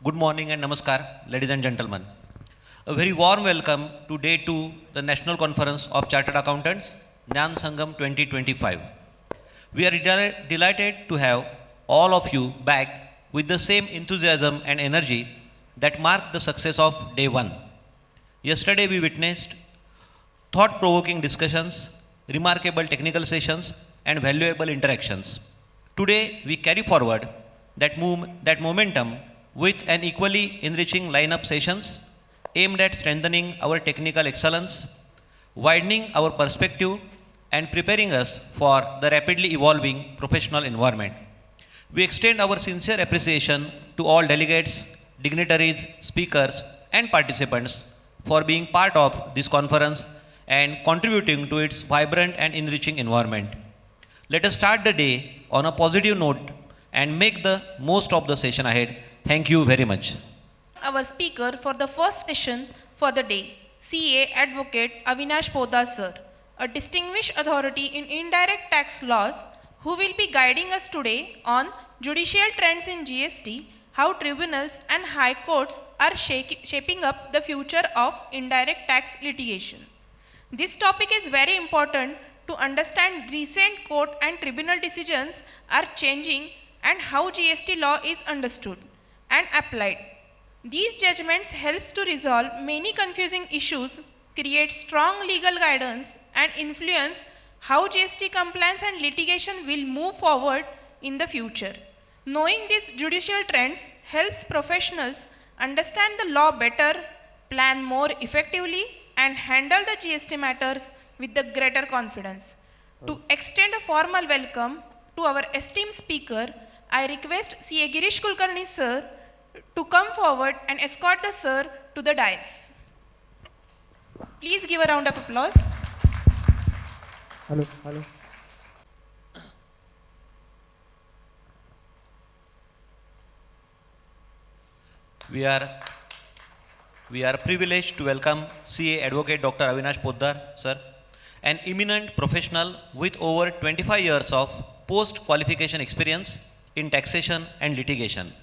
Good morning and namaskar, ladies and gentlemen. A very warm welcome to day 2, the National Conference of Chartered Accountants, DNYAN SANGAM 2025. We are delighted to have all of you back with the same enthusiasm and energy that marked the success of day 1. Yesterday we witnessed thought-provoking discussions, remarkable technical sessions, and valuable interactions. Today we carry forward that momentum with an equally enriching lineup sessions aimed at strengthening our technical excellence, widening our perspective, and preparing us for the rapidly evolving professional environment. We extend our sincere appreciation to all delegates, dignitaries, speakers, and participants for being part of this conference and contributing to its vibrant and enriching environment. Let us start the day on a positive note and make the most of the session ahead. Thank you very much. Our speaker for the first session for the day, CA Advocate Avinash Poddar sir, a distinguished authority in indirect tax laws, who will be guiding us today on judicial trends in GST, how tribunals and high courts are shaping up the future of indirect tax litigation. This topic is very important to understand recent court and tribunal decisions are changing and how GST law is understood and applied. These judgments helps to resolve many confusing issues, create strong legal guidance, and influence how GST compliance and litigation will move forward in the future. Knowing these judicial trends helps professionals understand the law better, plan more effectively, and handle the GST matters with the greater confidence. To extend a formal welcome to our esteemed speaker, I request CA Girish Kulkarni sir to come forward and escort the sir to the dais. Please give a round of applause. Hello. We are privileged to welcome CA Advocate Dr. Avinash Poddar, sir, an eminent professional with over 25 years of post-qualification experience in taxation and litigation.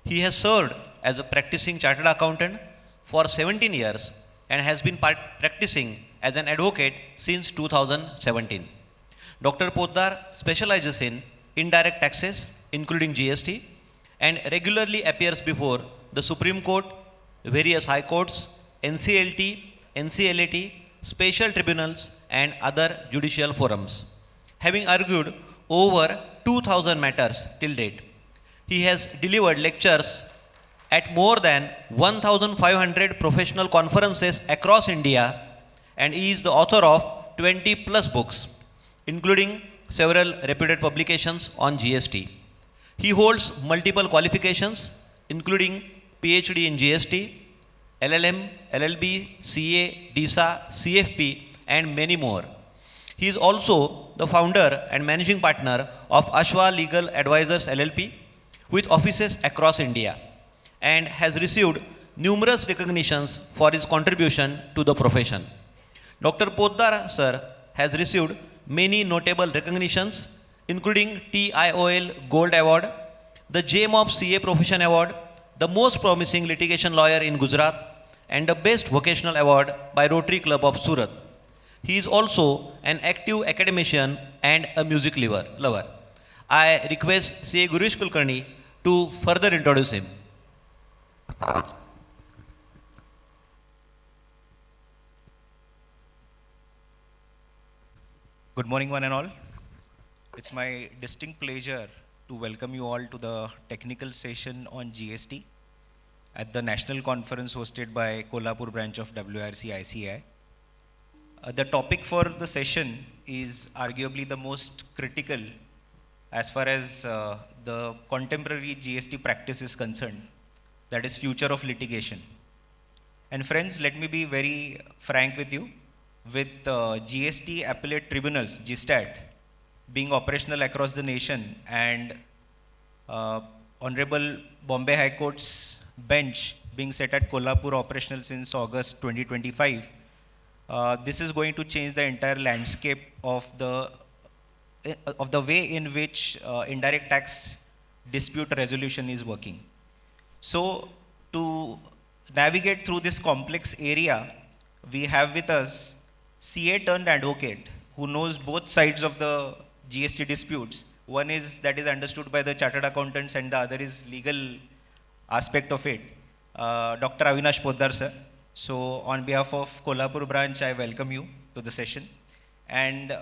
He has served as a practicing chartered accountant for 17 years and has been practicing as an advocate since 2017. Dr. Poddar specializes in indirect taxes, including GST, and regularly appears before the Supreme Court, various high courts, NCLT, NCLAT, special tribunals, and other judicial forums. Having argued over 2,000 matters till date, he has delivered lectures at more than 1,500 professional conferences across India and is the author of 20 plus books, including several reputed publications on GST. He holds multiple qualifications, including PhD in GST, LLM, LLB, CA, DISA, CFP, and many more. He is also the founder and managing partner of Ashwa Legal Advisors LLP, with offices across India, and has received numerous recognitions for his contribution to the profession. Dr. Poddar sir has received many notable recognitions, including TIOL Gold Award, the Gem of CA Profession Award, the Most Promising Litigation Lawyer in Gujarat, and the Best Vocational Award by Rotary Club of Surat. He is also an active academician and a music lover. I request CA Girish Kulkarni to further introduce him. Good morning, one and all. It's my distinct pleasure to welcome you all to the technical session on GST at the national conference hosted by Kolhapur branch of WRC ICI. The topic for the session is arguably the most critical as far as the contemporary GST practice is concerned, that is future of litigation. And friends, let me be very frank with you. With GST appellate tribunals, GSTAT, being operational across the nation and Honorable Bombay High Court's bench being set at Kolhapur operational since August 2025, this is going to change the entire landscape of the way in which indirect tax dispute resolution is working. So to navigate through this complex area, we have with us CA turned advocate who knows both sides of the GST disputes. One is that is understood by the chartered accountants and the other is legal aspect of it. Dr. Avinash Poddar sir. So on behalf of Kolhapur branch, I welcome you to the session. And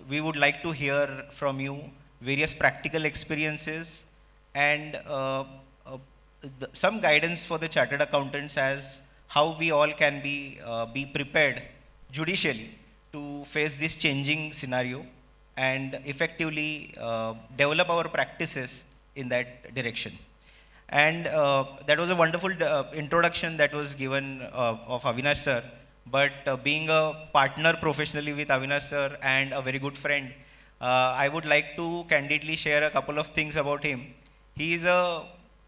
we would like to hear from you various practical experiences and some guidance for the chartered accountants as how we all can be prepared judicially to face this changing scenario and effectively develop our practices in that direction. And that was a wonderful introduction that was given of Avinash sir. But being a partner professionally with Avinash sir and a very good friend, I would like to candidly share a couple of things about him. He is a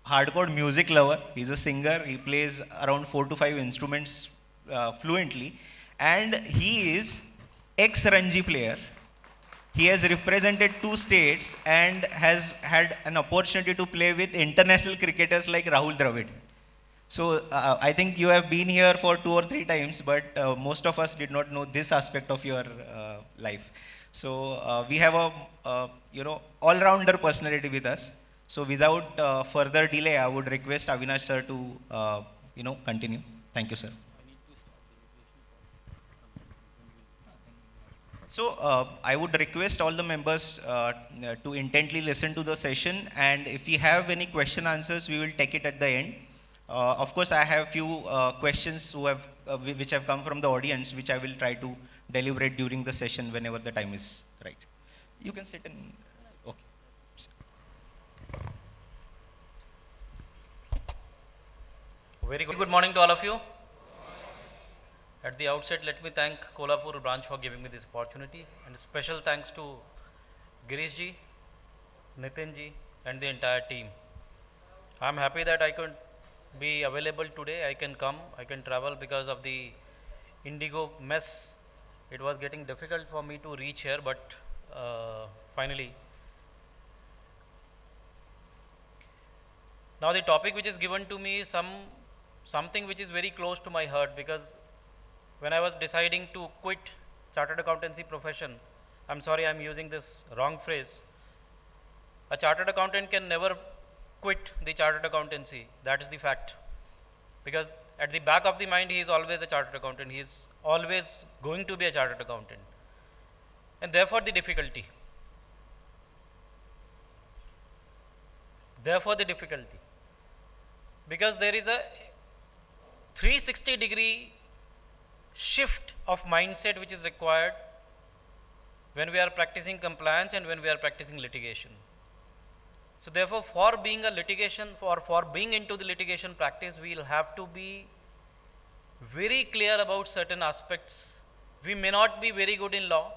hardcore music lover. He's a singer. He plays around 4 to 5 instruments fluently. And he is ex-Ranji player. He has represented 2 states and has had an opportunity to play with international cricketers like Rahul Dravid. So I think you have been here for 2 or 3 times, but most of us did not know this aspect of your life. So we have a all-rounder personality with us. So without further delay, I would request Avinash sir to continue. Thank you, sir. So I would request all the members to intently listen to the session, and if we have any question answers, we will take it at the end. Of course, I have few questions which have come from the audience, which I will try to deliberate during the session whenever the time is right. You can sit and okay. Very good morning to all of you. At the outset, let me thank Kolhapur branch for giving me this opportunity, and special thanks to Girish ji, Nitin ji, and the entire team. I am happy that I could be available today. I can come, I can travel because of the Indigo mess. It was getting difficult for me to reach here, but finally. Now the topic which is given to me is something which is very close to my heart, because when I was deciding to quit chartered accountancy profession, I'm sorry I'm using this wrong phrase, a chartered accountant can never quit the chartered accountancy. That is the fact. Because at the back of the mind, he is always a chartered accountant. He is always going to be a chartered accountant. And therefore the difficulty. Because there is a 360-degree shift of mindset which is required when we are practicing compliance and when we are practicing litigation. So therefore, for being into the litigation practice, we will have to be very clear about certain aspects. We may not be very good in law.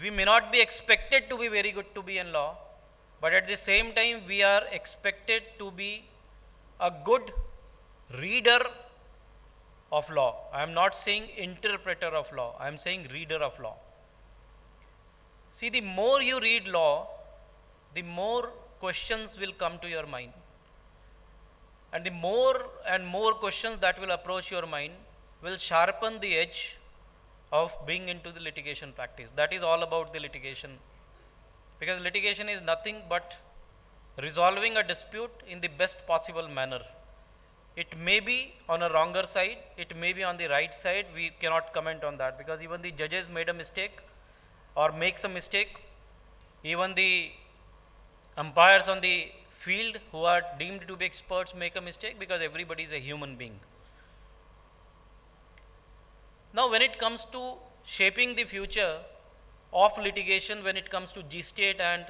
We may not be expected to be very good to be in law, but at the same time, we are expected to be a good reader of law. I am not saying interpreter of law, I am saying reader of law. See, the more you read law, the more questions will come to your mind. And the more and more questions that will approach your mind will sharpen the edge of being into the litigation practice. That is all about the litigation. Because litigation is nothing but resolving a dispute in the best possible manner. It may be on a wronger side, it may be on the right side, we cannot comment on that, because even the judges made a mistake or makes a mistake. Even the umpires on the field who are deemed to be experts make a mistake, because everybody is a human being. Now when it comes to shaping the future of litigation, when it comes to G-State and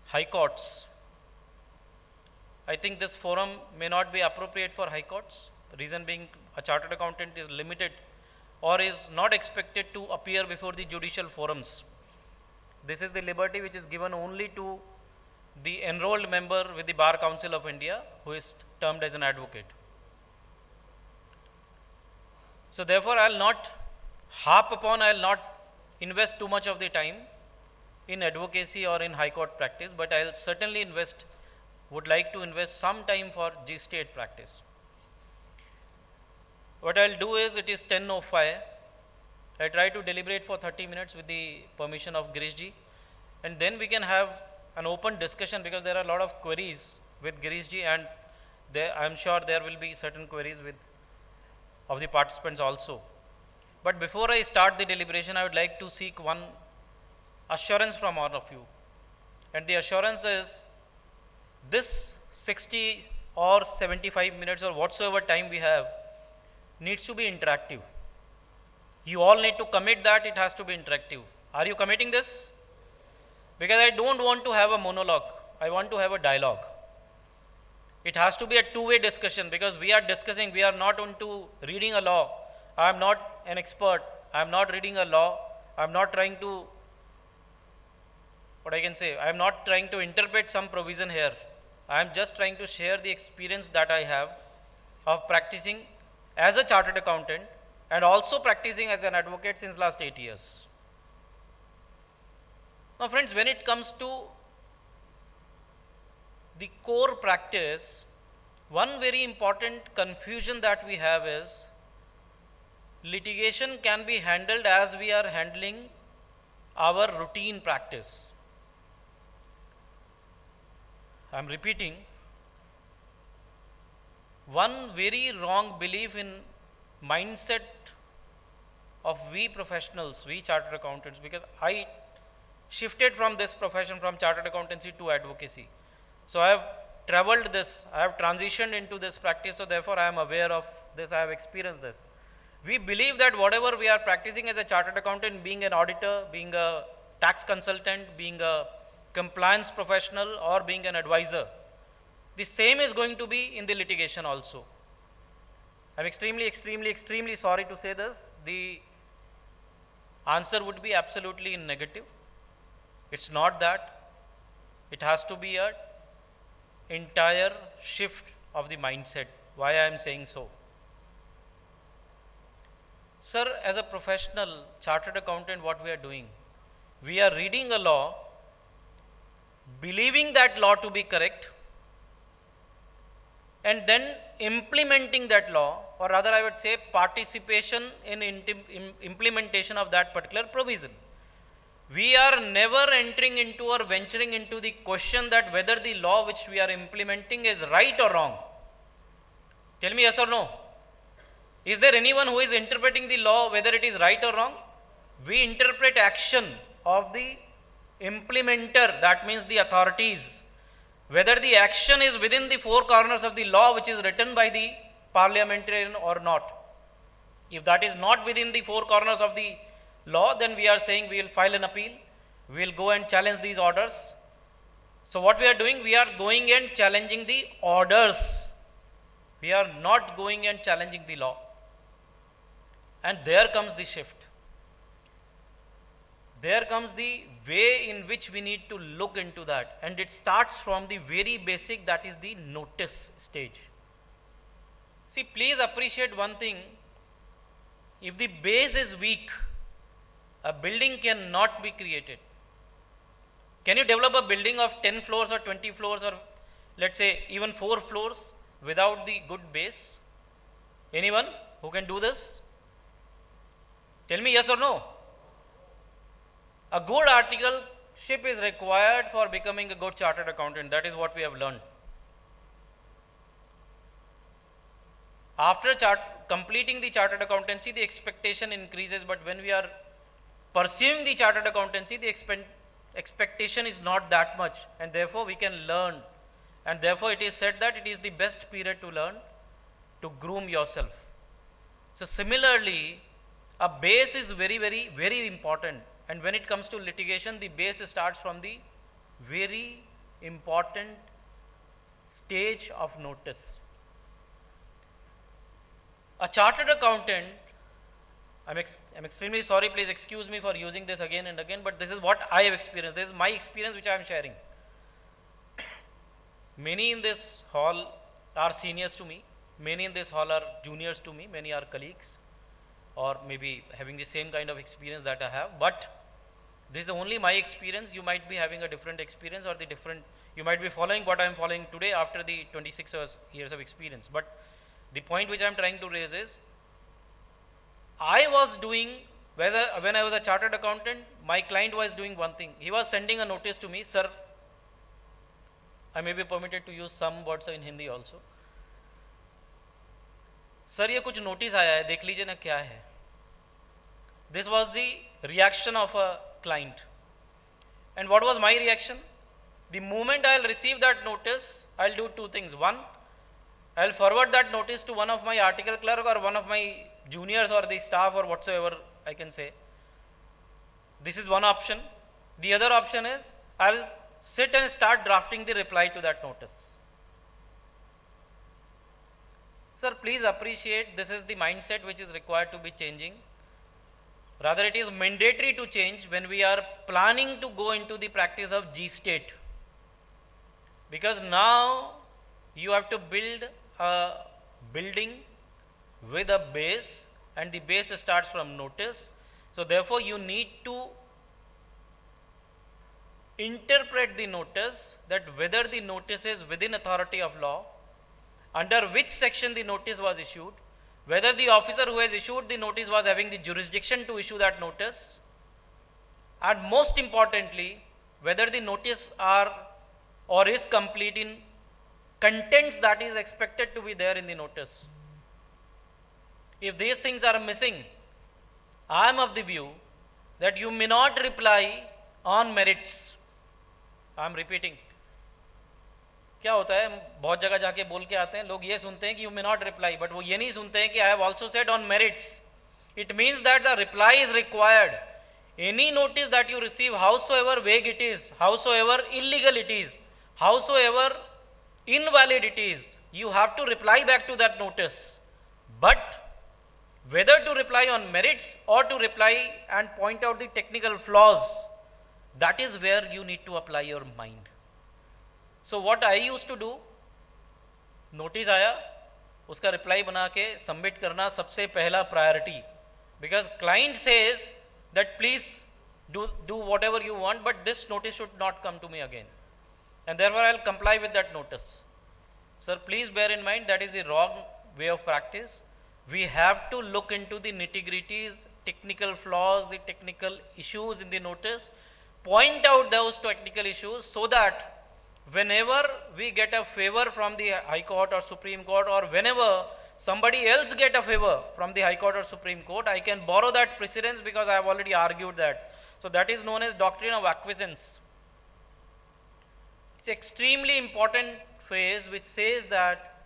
high courts, I think this forum may not be appropriate for high courts. Reason being, a chartered accountant is limited or is not expected to appear before the judicial forums. This is the liberty which is given only to the enrolled member with the Bar Council of India, who is termed as an advocate. So therefore, I will not invest too much of the time in advocacy or in high court practice, but I will certainly invest would like to invest some time for G-state practice. What I'll do is, it is 10:05. I try to deliberate for 30 minutes with the permission of Girish ji, and then we can have an open discussion, because there are a lot of queries with Girish ji, and I'm sure there will be certain queries of the participants also. But before I start the deliberation, I would like to seek one assurance from all of you. And the assurance is, this 60 or 75 minutes or whatsoever time we have needs to be interactive. You all need to commit that it has to be interactive. Are you committing this? Because I don't want to have a monologue. I want to have a dialogue. It has to be a two-way discussion, because we are discussing, we are not into reading a law. I am not an expert. I am not reading a law. I am not trying to, what I can say, I am not trying to interpret some provision here. I am just trying to share the experience that I have of practicing as a chartered accountant and also practicing as an advocate since last 8 years. Now friends, when it comes to the core practice, one very important confusion that we have is, litigation can be handled as we are handling our routine practice. I am repeating, one very wrong belief in mindset of we professionals, we chartered accountants, because I shifted from this profession, from chartered accountancy to advocacy. So I have traveled this, I have transitioned into this practice, so therefore I am aware of this, I have experienced this. We believe that whatever we are practicing as a chartered accountant, being an auditor, being a tax consultant, being a compliance professional, or being an advisor, the same is going to be in the litigation also. I'm extremely sorry to say this. The answer would be absolutely in negative. It's not that. It has to be a entire shift of the mindset. Why I am saying so? Sir, as a professional chartered accountant, what we are doing? We are reading a law, believing that law to be correct, and then implementing that law, or rather I would say participation in implementation of that particular provision. We are never entering into or venturing into the question that whether the law which we are implementing is right or wrong. Tell me yes or no. Is there anyone who is interpreting the law whether it is right or wrong? We interpret action of the implementer, that means the authorities, whether the action is within the four corners of the law which is written by the parliamentarian or not. If that is not within the four corners of the law, then we are saying we will file an appeal, we will go and challenge these orders. So what we are doing, we are going and challenging the orders. We are not going and challenging the law. And there comes the shift. There comes the way in which we need to look into that, and it starts from the very basic, that is the notice stage. See, please appreciate one thing. If the base is weak, a building cannot be created. Can you develop a building of 10 floors or 20 floors or let's say even 4 floors without the good base? Anyone who can do this? Tell me yes or no. A good articleship is required for becoming a good chartered accountant. That is what we have learned. After completing the chartered accountancy, the expectation increases, but when we are pursuing the chartered accountancy, the expectation is not that much, and therefore we can learn, and therefore it is said that it is the best period to learn, to groom yourself. So similarly, a base is very important, and when it comes to litigation, the base starts from the very important stage of notice. A chartered accountant, I'm extremely sorry, please excuse me for using this again and again, but this is what I have experienced. This is my experience which I am sharing. Many in this hall are seniors to me, many in this hall are juniors to me, many are colleagues, or maybe having the same kind of experience that I have, but This is only my experience. You might be having a different experience, or you might be following what I am following today after the 26 years of experience. But the point which I am trying to raise is, I was doing, when I was a chartered accountant, my client was doing one thing. He was sending a notice to me, sir, I may be permitted to use some words in Hindi also. Sir ये कुछ notice आया है, देख लीजिए ना क्या है. This was the reaction of a client. And what was my reaction? The moment I'll receive that notice, I'll do two things. One, I'll forward that notice to one of my article clerk or one of my juniors or the staff or whatsoever I can say. This is one option. The other option is, I'll sit and start drafting the reply to that notice. Sir, please appreciate, this is the mindset which is required to be changing. Rather, it is mandatory to change when we are planning to go into the practice of G state. Because now you have to build a building with a base, and the base starts from notice. So therefore, you need to interpret the notice, that whether the notice is within authority of law, under which section the notice was issued, whether the officer who has issued the notice was having the jurisdiction to issue that notice, and most importantly, whether the notice is complete in contents that is expected to be there in the notice. If these things are missing, I am of the view that you may not reply on merits. I am repeating. क्या होता है, बहुत जगह जाके बोल के आते हैं लोग, ये सुनते हैं कि you may not reply, but वो ये नहीं सुनते हैं कि I have also said on merits. It means that the reply is required. Any notice that you receive, howsoever vague it is, howsoever illegal it is, howsoever invalid it is, you have to reply back to that notice. But whether to reply on merits or to reply and point out the technical flaws, that is where you need to apply your mind. So what I used to do, notice आया, उसका reply बना के submit करना सबसे पहला priority, because client says that please do whatever you want, but this notice should not come to me again, and therefore I'll comply with that notice. Sir, please bear in mind that is the wrong way of practice. We have to look into the nitty-gritties, technical flaws, the technical issues in the notice, point out those technical issues, so that whenever we get a favor from the High Court or Supreme Court, or whenever somebody else get a favor from the High Court or Supreme Court, I can borrow that precedence because I have already argued that. So that is known as doctrine of acquiescence. It's extremely important phrase which says that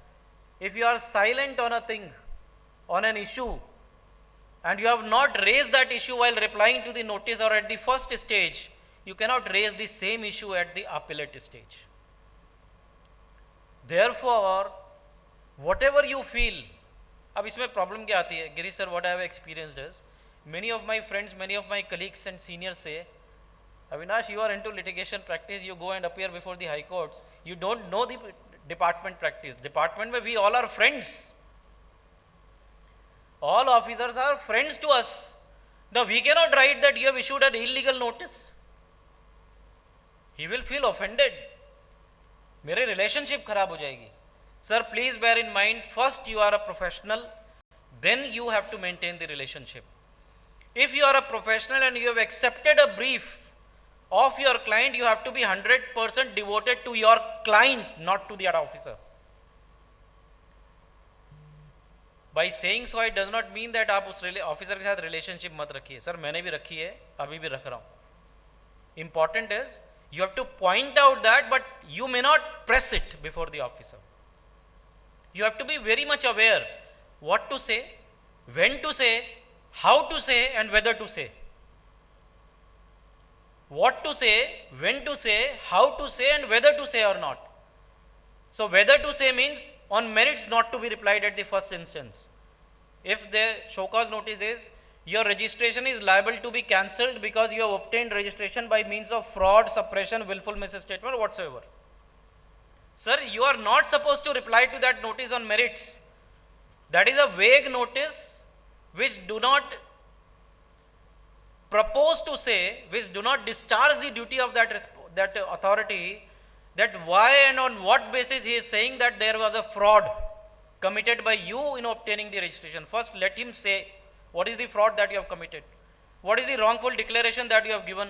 if you are silent on a thing, on an issue, and you have not raised that issue while replying to the notice or at the first stage, you cannot raise the same issue at the appellate stage. Therefore, whatever you feel, अब इसमें problem क्या आती है? Girish sir, what I have experienced is, many of my friends, many of my colleagues and seniors say, Avinash, you are into litigation practice, you go and appear before the high courts, you don't know the department practice. Department where we all are friends. All officers are friends to us. Now we cannot write that you have issued an illegal notice. He will feel offended. मेरे relationship खराब हो जाएगी. Sir, please bear in mind, first you are a professional, then you have to maintain the relationship. If you are a professional and you have accepted a brief of your client, you have to be 100% devoted to your client, not to the other officer. By saying so, it does not mean that आप उस officer के साथ relationship मत रखिए. Sir, मैंने भी रखी है, अभी भी रख रहा हूँ. Important is, you have to point out that, but you may not press it before the officer. You have to be very much aware what to say, when to say, how to say, and whether to say. What to say, when to say, how to say, and whether to say or not. So whether to say means on merits not to be replied at the first instance. If the show cause notice is, your registration is liable to be cancelled because you have obtained registration by means of fraud, suppression, willful misstatement, whatsoever. Sir, you are not supposed to reply to that notice on merits. That is a vague notice which do not propose to say, which do not discharge the duty of that authority, that why and on what basis he is saying that there was a fraud committed by you in obtaining the registration. First, let him say, what is the fraud that you have committed? What is the wrongful declaration that you have given?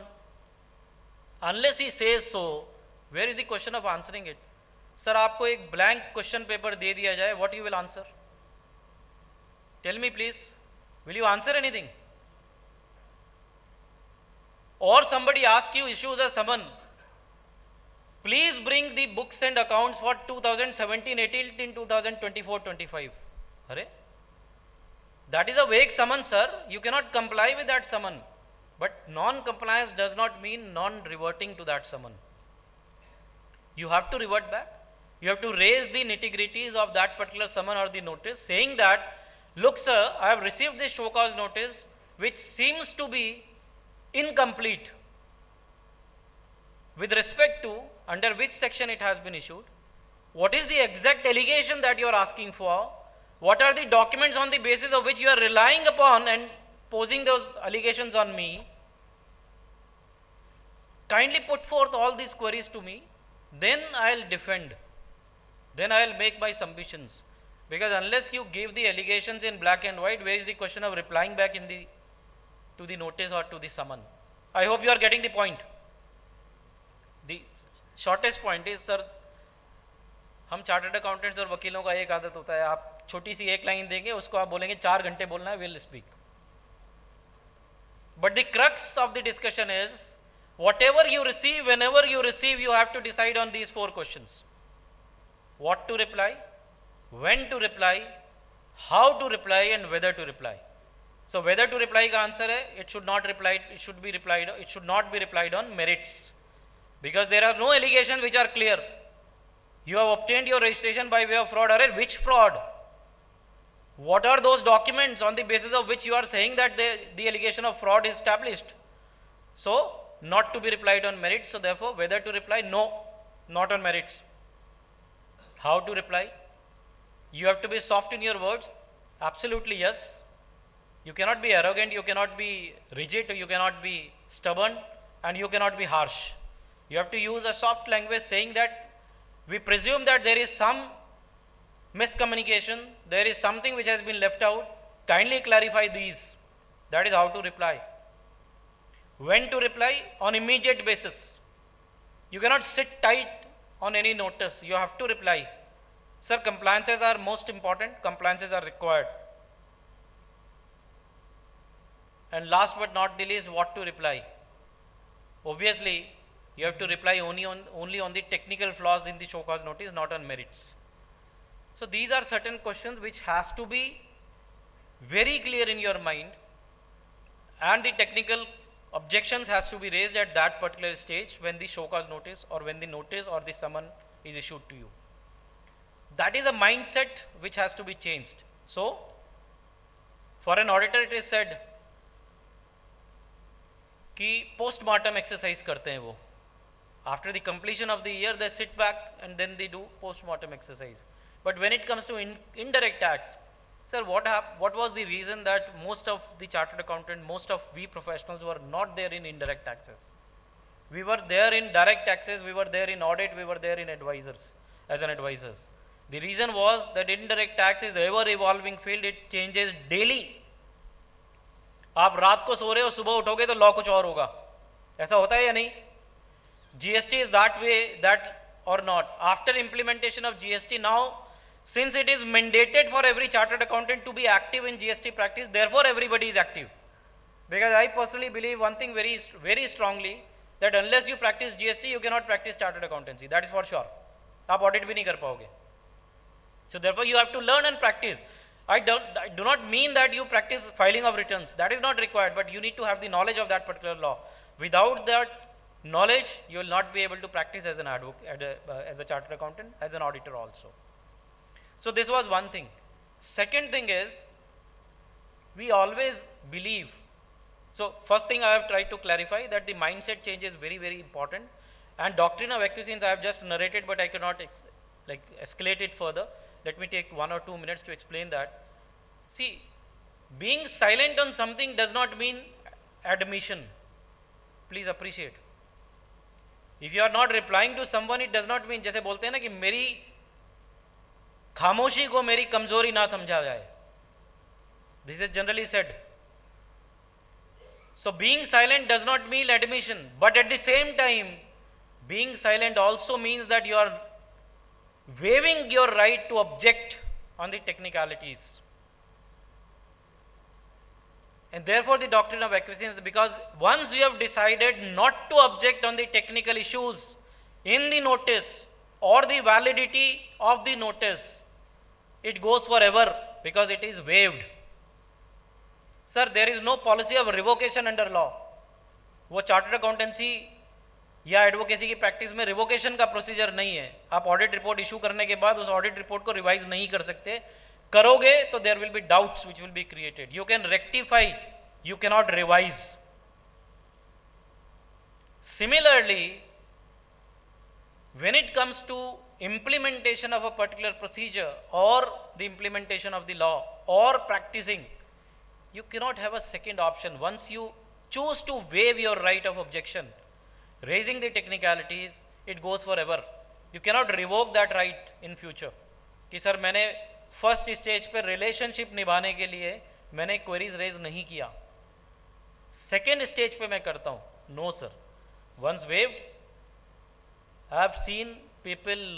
Unless he says so, where is the question of answering it? Sir, आपको एक blank question paper दे दिया जाए, what you will answer? Tell me please, will you answer anything? Or somebody asks you, issues a summon, please bring the books and accounts for 2017-18 in 2024-25. Arre? That is a vague summon, sir. You cannot comply with that summon. But non-compliance does not mean non-reverting to that summon. You have to revert back. You have to raise the nitty-gritties of that particular summon or the notice, saying that, look sir, I have received this show cause notice which seems to be incomplete with respect to under which section it has been issued. What is the exact allegation that you are asking for? What are the documents on the basis of which you are relying upon and posing those allegations on me? Kindly put forth all these queries to me, then I will defend. Then I will make my submissions. Because unless you give the allegations in black and white, where is the question of replying back to the notice or to the summon? I hope you are getting the point. The shortest point is, sir, हम chartered accountants और वकीलों का एक आदत होता है, आप छोटी सी एक लाइन देंगे, उसको आप बोलेंगे 4 घंटे बोलना है, we'll speak. But the crux of the discussion is, whatever you receive, whenever you receive, you have to decide on these 4 questions. What to reply, when to reply, how to reply, and whether to reply. So whether to reply का answer है, it should not be replied on merits, because there are no allegations which are clear. You have obtained your registration by way of fraud. Arre, which fraud? What are those documents on the basis of which you are saying that the allegation of fraud is established? So not to be replied on merits. So therefore, whether to reply, no, not on merits. How to reply? You have to be soft in your words. Absolutely yes. You cannot be arrogant, you cannot be rigid, you cannot be stubborn, and you cannot be harsh. You have to use a soft language, saying that we presume that there is some miscommunication, there is something which has been left out. Kindly clarify these. That is how to reply. When to reply? On immediate basis. You cannot sit tight on any notice. You have to reply. Sir, compliances are most important. Compliances are required. And last but not the least, what to reply? Obviously, you have to reply only on the technical flaws in the show cause notice, not on merits. So these are certain questions which has to be very clear in your mind, and the technical objections has to be raised at that particular stage when the show cause notice or when the notice or the summon is issued to you. That is a mindset which has to be changed. So for an auditor it is said कि postmortem exercise करते हैं वो. After the completion of the year, they sit back and then they do postmortem exercise. But when it comes to indirect tax, sir, what was the reason that most of the chartered accountant, most of we professionals were not there in indirect taxes? We were there in direct taxes, we were there in audit, we were there in advisors, as an advisors. The reason was that indirect tax is ever evolving field, it changes daily. आप रात को सो रहे हो, सुबह उठोगे तो law कुछ और होगा. ऐसा होता है या नहीं? GST is that way, that or not. After implementation of GST now, since it is mandated for every chartered accountant to be active in GST practice, therefore everybody is active. Because I personally believe one thing very, very strongly, that unless you practice GST, you cannot practice chartered accountancy. That is for sure. आप audit भी नहीं कर पाओगे. So therefore you have to learn and practice. I do not mean that you practice filing of returns. That is not required, but you need to have the knowledge of that particular law. Without that knowledge, you will not be able to practice as an advocate, as a chartered accountant, as an auditor also. So this was one thing. Second thing is, we always believe. So first thing I have tried to clarify that the mindset change is very, very important. And doctrine of acquiescence I have just narrated, but I cannot escalate it further. Let me take 1 or 2 minutes to explain that. See, being silent on something does not mean admission. Please appreciate. If you are not replying to someone, it does not mean, जैसे बोलते हैं ना कि मेरी खामोशी को मेरी कमजोरी ना समझा जाए. This is generally said. So being silent does not mean admission, but at the same time, being silent also means that you are waiving your right to object on the technicalities. And therefore the doctrine of acquiescence, because once you have decided not to object on the technical issues in the notice or the validity of the notice, it goes forever because it is waived. Sir, there is no policy of revocation under law. वो chartered accountancy या advocacy की practice में revocation का procedure नहीं है. आप audit report issue करने के बाद उस ऑडिट रिपोर्ट को रिवाइज नहीं कर सकते. करोगे तो there will be doubts which will be created. You can rectify, you cannot revise. Similarly, when it comes to implementation of a particular procedure or the implementation of the law or practicing, you cannot have a second option. Once you choose to waive your right of objection, raising the technicalities, it goes forever. You cannot revoke that right in future. कि sir मैंने first stage पे relationship निभाने के लिए मैंने queries raise नहीं किया, second stage पे मैं करता हूं. No sir, once waived. I have seen people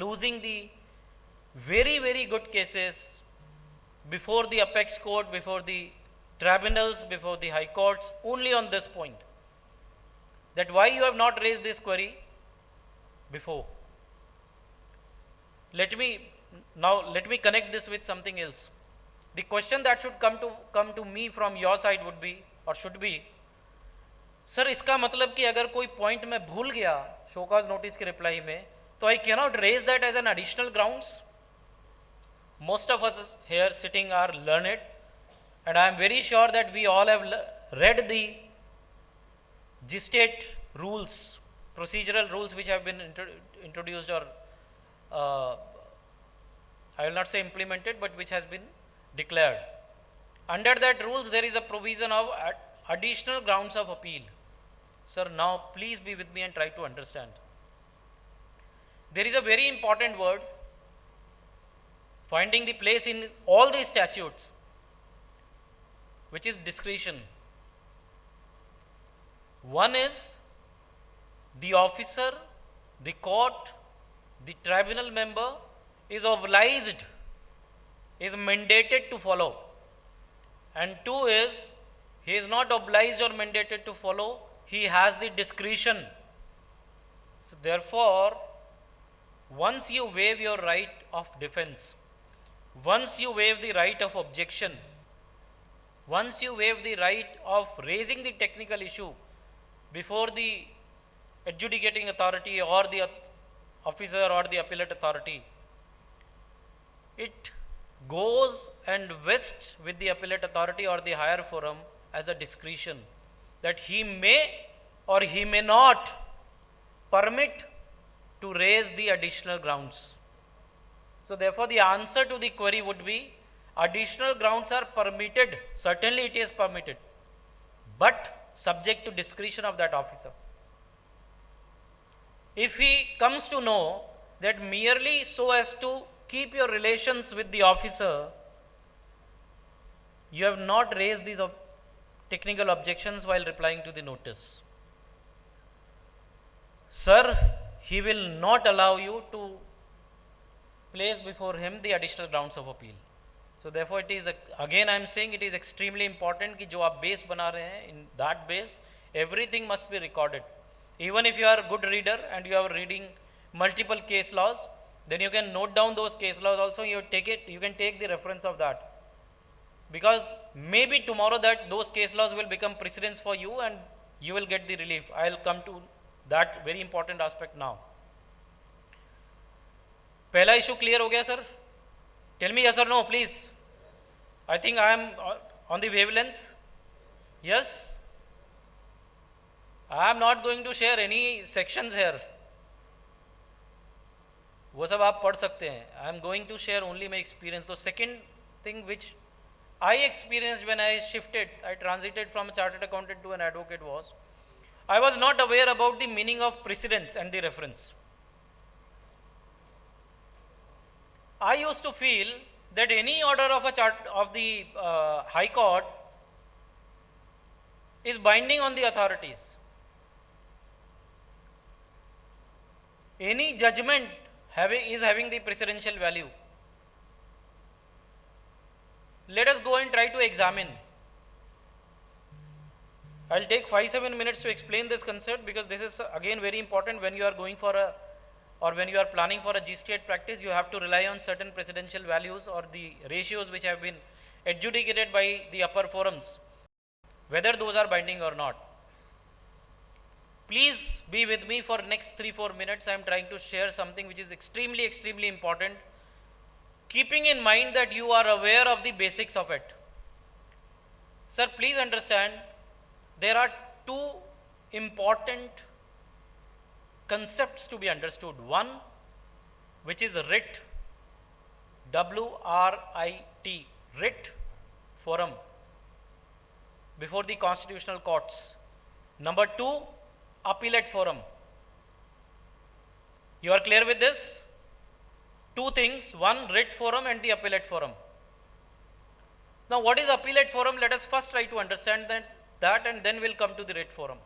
losing the very good cases before the apex court, before the tribunals, before the high courts, only on this point, that why you have not raised this query before. Let me connect this with something else. The question that should come to me from your side would be, or should be, sir इसका मतलब कि अगर कोई point मैं भूल गया show cause notice के reply में, तो I cannot raise that as an additional grounds. Most of us here sitting are learned, and I am very sure that we all have read the gestate rules, procedural rules which have been introduced or I will not say implemented, but which has been declared. Under that rules there is a provision of additional grounds of appeal. Sir, now please be with me and try to understand. There is a very important word finding the place in all these statutes, which is discretion. One is the officer, the court, the tribunal member is obliged, is mandated to follow. And two is, he is not obliged or mandated to follow, he has the discretion. So therefore, once you waive your right of defense, once you waive the right of objection, once you waive the right of raising the technical issue before the adjudicating authority or the officer or the appellate authority, it goes and vests with the appellate authority or the higher forum as a discretion that he may or he may not permit to raise the additional grounds. So therefore the answer to the query would be, additional grounds are permitted, certainly it is permitted, but subject to discretion of that officer. If he comes to know that merely so as to keep your relations with the officer, you have not raised these technical objections while replying to the notice, sir, he will not allow you to place before him the additional grounds of appeal. So therefore it is, again I am saying, it is extremely important कि जो आप base बना रहे हैं, in that base everything must be recorded. Even if you are a good reader and you are reading multiple case laws, then you can note down those case laws also. You can take the reference of that, because maybe tomorrow that those case laws will become precedents for you and you will get the relief. I will come to that very important aspect now. पहला issue clear हो गया sir? Tell me yes or no please. I think I am on the wavelength. Yes? I am not going to share any sections here. वो सब आप पढ़ सकते हैं. I am going to share only my experience. So second thing which I experienced when I transited from a chartered accountant to an advocate was, I was not aware about the meaning of precedence and the reference. I used to feel that any order of the High Court is binding on the authorities. Any judgment is having the precedential value. Let us go and try to examine. I'll take 5-7 minutes to explain this concept, because this is again very important when you are going for when you are planning for a G-state practice. You have to rely on certain precedential values or the ratios which have been adjudicated by the upper forums, whether those are binding or not. Please be with me for next 3-4 minutes. I am trying to share something which is extremely important, keeping in mind that you are aware of the basics of it. Sir, please understand, there are two important concepts to be understood. One, which is writ, W-R-I-T, writ forum before the constitutional courts. Number two, appellate forum. You are clear with this? Two things, one, writ forum and the appellate forum. Now, what is appellate forum? Let us first try to understand that and then we'll come to the writ forum.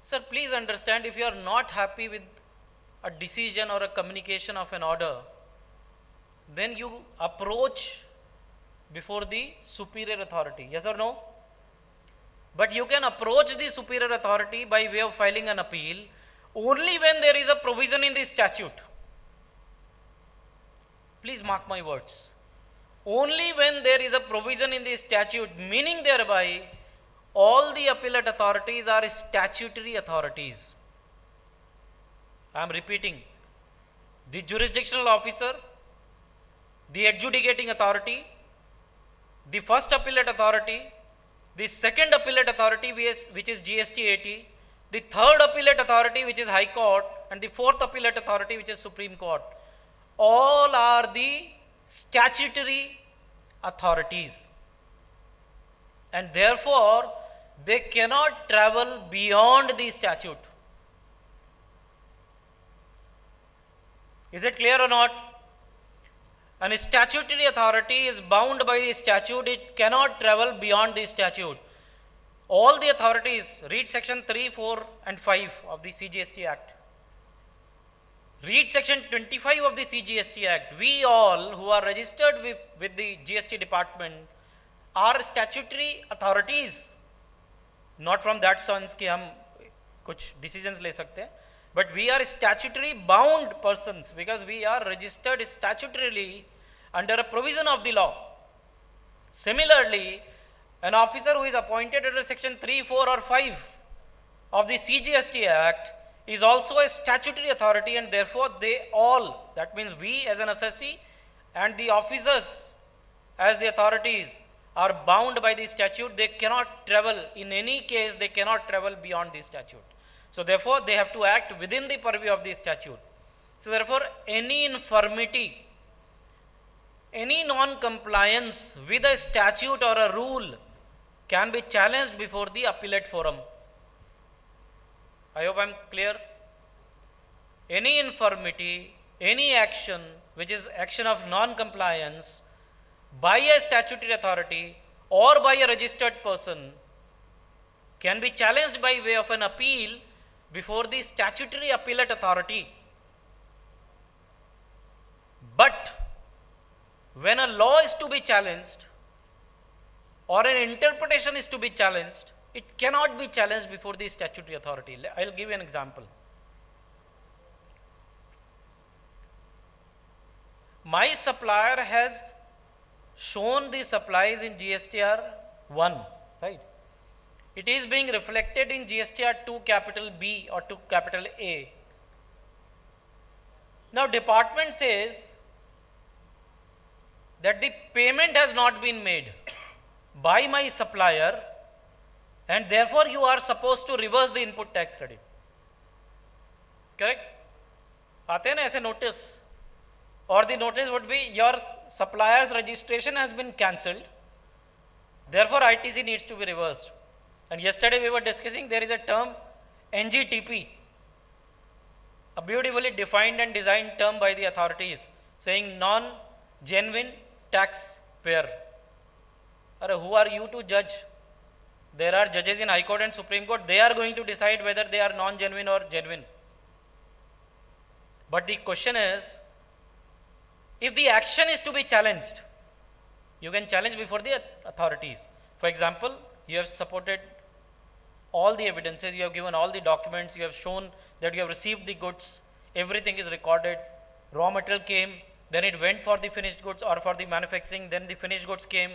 Sir, please understand, if you are not happy with a decision or a communication of an order, then you approach before the superior authority. Yes or no? But you can approach the superior authority by way of filing an appeal only when there is a provision in the statute. Please mark my words. Only when there is a provision in the statute, meaning thereby all the appellate authorities are statutory authorities. I am repeating. The jurisdictional officer, the adjudicating authority, the first appellate authority, the second appellate authority which is GST-80, the third appellate authority which is High Court, and the fourth appellate authority which is Supreme Court. All are the statutory authorities, and therefore they cannot travel beyond the statute. Is it clear or not? And a statutory authority is bound by the statute, it cannot travel beyond the statute. All the authorities, read section 3, 4 and 5 of the CGST Act. Read section 25 of the CGST Act. We all who are registered with the GST department are statutory authorities. Not from that sense कि हम कुछ decisions ले सकते हैं, but we are statutory bound persons because we are registered statutorily under a provision of the law. Similarly, an officer who is appointed under section 3, 4 or 5 of the CGST Act is also a statutory authority, and therefore they all, that means we as an assessee and the officers as the authorities, are bound by the statute. They cannot travel, in any case they cannot travel beyond the statute. So therefore they have to act within the purview of the statute. So therefore any infirmity, any non-compliance with a statute or a rule can be challenged before the appellate forum. I hope I am clear. Any infirmity, any action which is action of non-compliance by a statutory authority or by a registered person can be challenged by way of an appeal before the statutory appellate authority. But when a law is to be challenged or an interpretation is to be challenged, it cannot be challenged before the statutory authority. I will give you an example. My supplier has shown the supplies in GSTR 1, right? It is being reflected in GSTR 2 capital B or 2 capital A. Now department says that the payment has not been made by my supplier and therefore you are supposed to reverse the input tax credit. Correct? आते हैं ना ऐसे notice or the notice would be your supplier's registration has been cancelled, therefore ITC needs to be reversed. And yesterday we were discussing there is a term NGTP, a beautifully defined and designed term by the authorities saying non-genuine taxpayer. Who are you to judge? There are judges in High Court and Supreme Court, they are going to decide whether they are non-genuine or genuine. But the question is, if the action is to be challenged, you can challenge before the authorities. For example, you have supported all the evidences, you have given all the documents, you have shown that you have received the goods, everything is recorded, raw material came, then it went for the finished goods or for the manufacturing, then the finished goods came,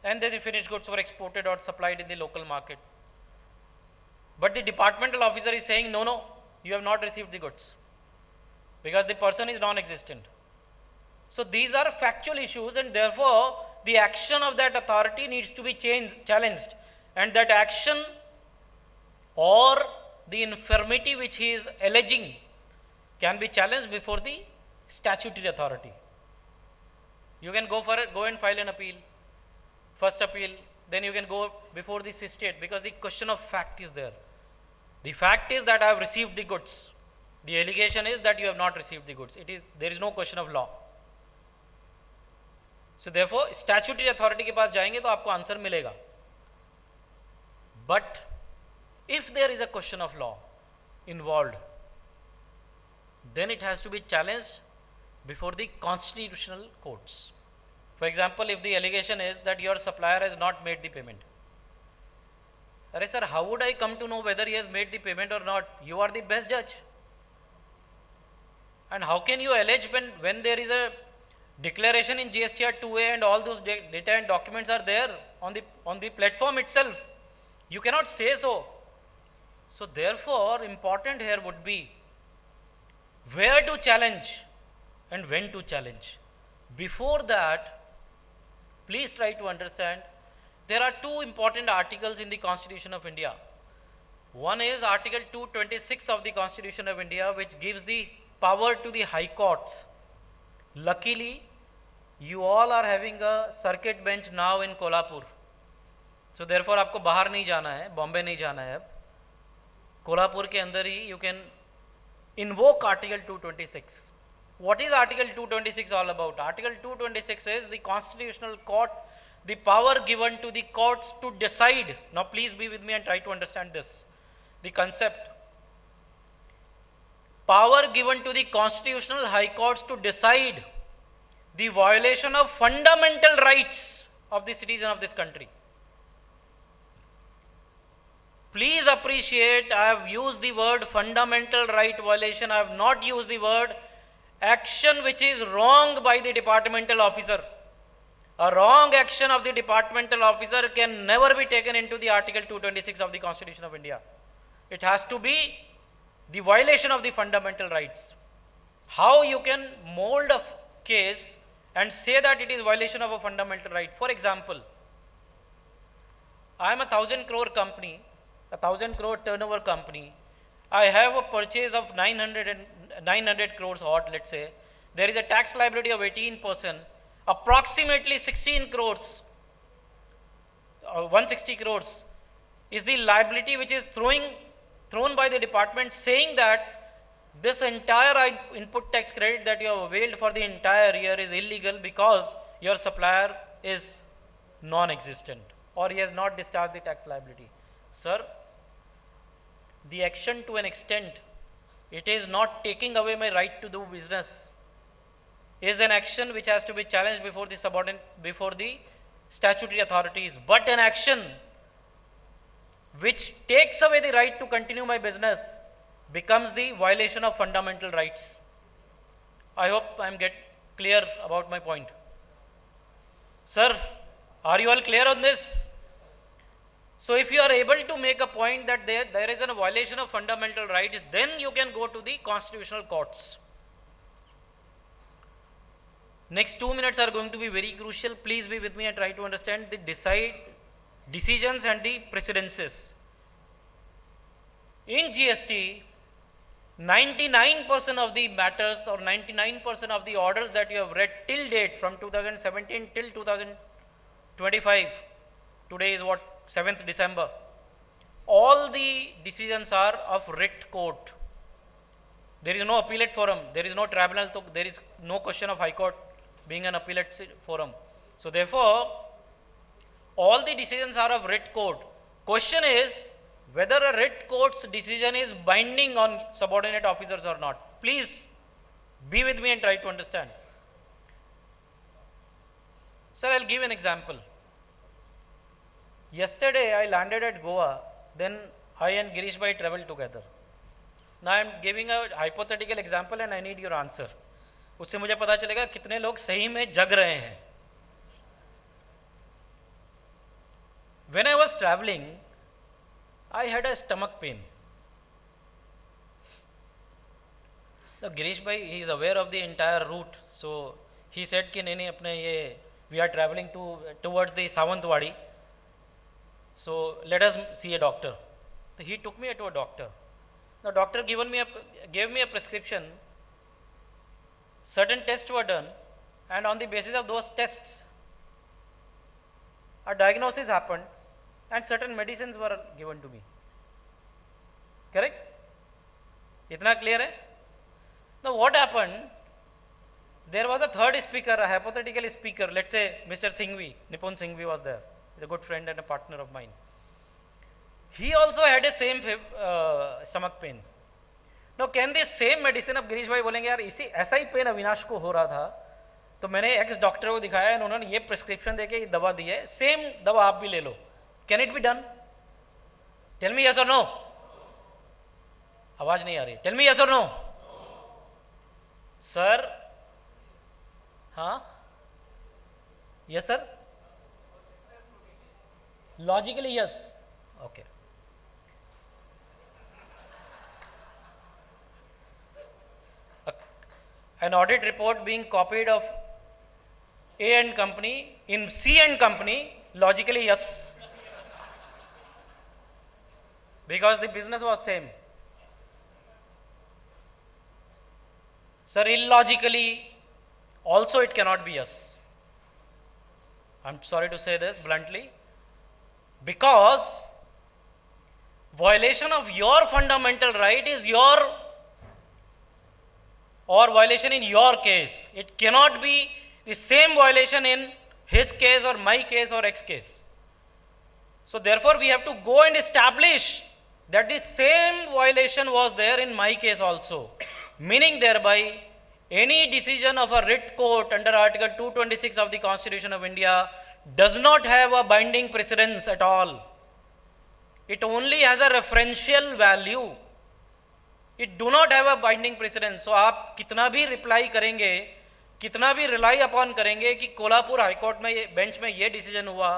and then the finished goods were exported or supplied in the local market. But the departmental officer is saying, no, you have not received the goods, because the person is non-existent. So these are factual issues, and therefore the action of that authority needs to be challenged, and that action or the infirmity which he is alleging can be challenged before the statutory authority. You can go and file an appeal, first appeal, then you can go before the state, because the question of fact is there. The fact is that I have received the goods. The allegation is that you have not received the goods. There is no question of law. So therefore statutory authority के पास जाएंगे तो आपको answer मिलेगा. But if there is a question of law involved, then it has to be challenged before the constitutional courts. For example, if the allegation is that your supplier has not made the payment. Arey sir, how would I come to know whether he has made the payment or not? You are the best judge. And how can you allege when there is a declaration in GSTR 2A and all those data and documents are there on the platform itself? You cannot say so. So therefore, important here would be where to challenge and when to challenge. Before that, please try to understand, there are two important articles in the Constitution of India. One is Article 226 of the Constitution of India, which gives the power to the High Courts. Luckily, you all are having a circuit bench now in Kolhapur. So therefore, आपको बाहर नहीं जाना है, बॉम्बे नहीं जाना है अब. कोल्हापुर के अंदर ही you can invoke Article 226. What is Article 226 all about? Article 226 is the constitutional court, the power given to the courts to decide. Now please be with me and try to understand this. The concept. Power given to the constitutional high courts to decide the violation of fundamental rights of the citizen of this country. Please appreciate, I have used the word fundamental right violation. I have not used the word action which is wrong by the departmental officer. A wrong action of the departmental officer can never be taken into the Article 226 of the Constitution of India. It has to be the violation of the fundamental rights. How you can mold a case and say that it is violation of a fundamental right? For example, I am a 1,000 crore company, a 1,000 crore turnover company. I have a purchase of 900 crores odd, let's say. There is a tax liability of 18%, approximately 16 crores, 160 crores is the liability which is thrown by the department, saying that this entire input tax credit that you have availed for the entire year is illegal because your supplier is non-existent or he has not discharged the tax liability. Sir, the action to an extent, it is not taking away my right to do business, is an action which has to be challenged before the statutory authorities. But an action which takes away the right to continue my business becomes the violation of fundamental rights. I hope I am clear about my point. Sir, are you all clear on this? So if you are able to make a point that there is a violation of fundamental rights, then you can go to the constitutional courts. Next 2 minutes are going to be very crucial. Please be with me and try to understand the decisions and the precedences. In GST, 99% of the matters or 99% of the orders that you have read till date from 2017 till 2025, today is what, 7th December, all the decisions are of writ court. There is no appellate forum, there is no tribunal, there is no question of High Court being an appellate forum. So therefore, all the decisions are of writ court. Question is whether a writ court's decision is binding on subordinate officers or not. Please be with me and try to understand. Sir, I'll give an example. Yesterday I landed at Goa, then I and Girish bhai traveled together. Now I am giving a hypothetical example and I need your answer. उससे मुझे पता चलेगा कितने लोग सही में जग रहे हैं. When I was traveling, I had a stomach pain. The Girish bhai, he is aware of the entire route, so he said कि नहीं अपने ये we are traveling towards the Sawantwadi, so let us see a doctor. So he took me to a doctor. The doctor gave me a prescription. Certain tests were done, and on the basis of those tests, a diagnosis happened, and certain medicines were given to me. Correct? Itna clear hai? Now what happened? There was a third speaker, a hypothetical speaker, let's say Mr. Singhvi, Nipun Singhvi was there. He's a good friend and a partner of mine. He also had a same stomach pain. Now can this same medicine, अब गिरीश भाई बोलेंगे यार इसी ऐसा ही pen Avinash को हो रहा था, तो मैंने एक्स डॉक्टर को दिखाया और उन्होंने ये प्रिस्क्रिप्शन देके ये दवा दी है, सेम दवा आप भी ले लो. Can it be done? Tell me yes or no. आवाज नहीं आ रही. Tell me yes or no. Sir. हाँ. Yes sir. Logically yes. Okay. An audit report being copied of A and company in C and company, logically yes. Because the business was same. Sir, illogically also it cannot be yes. I'm sorry to say this bluntly. Because violation of your fundamental right is your, or violation in your case. It cannot be the same violation in his case or my case or X case. So therefore we have to go and establish that the same violation was there in my case also. Meaning thereby any decision of a writ court under Article 226 of the Constitution of India does not have a binding precedence at all. It only has a referential value. It do not have a binding precedence. So आप कितना भी reply करेंगे, कितना भी rely upon करेंगे कि Kolhapur high court में bench में ये डिसीजन हुआ,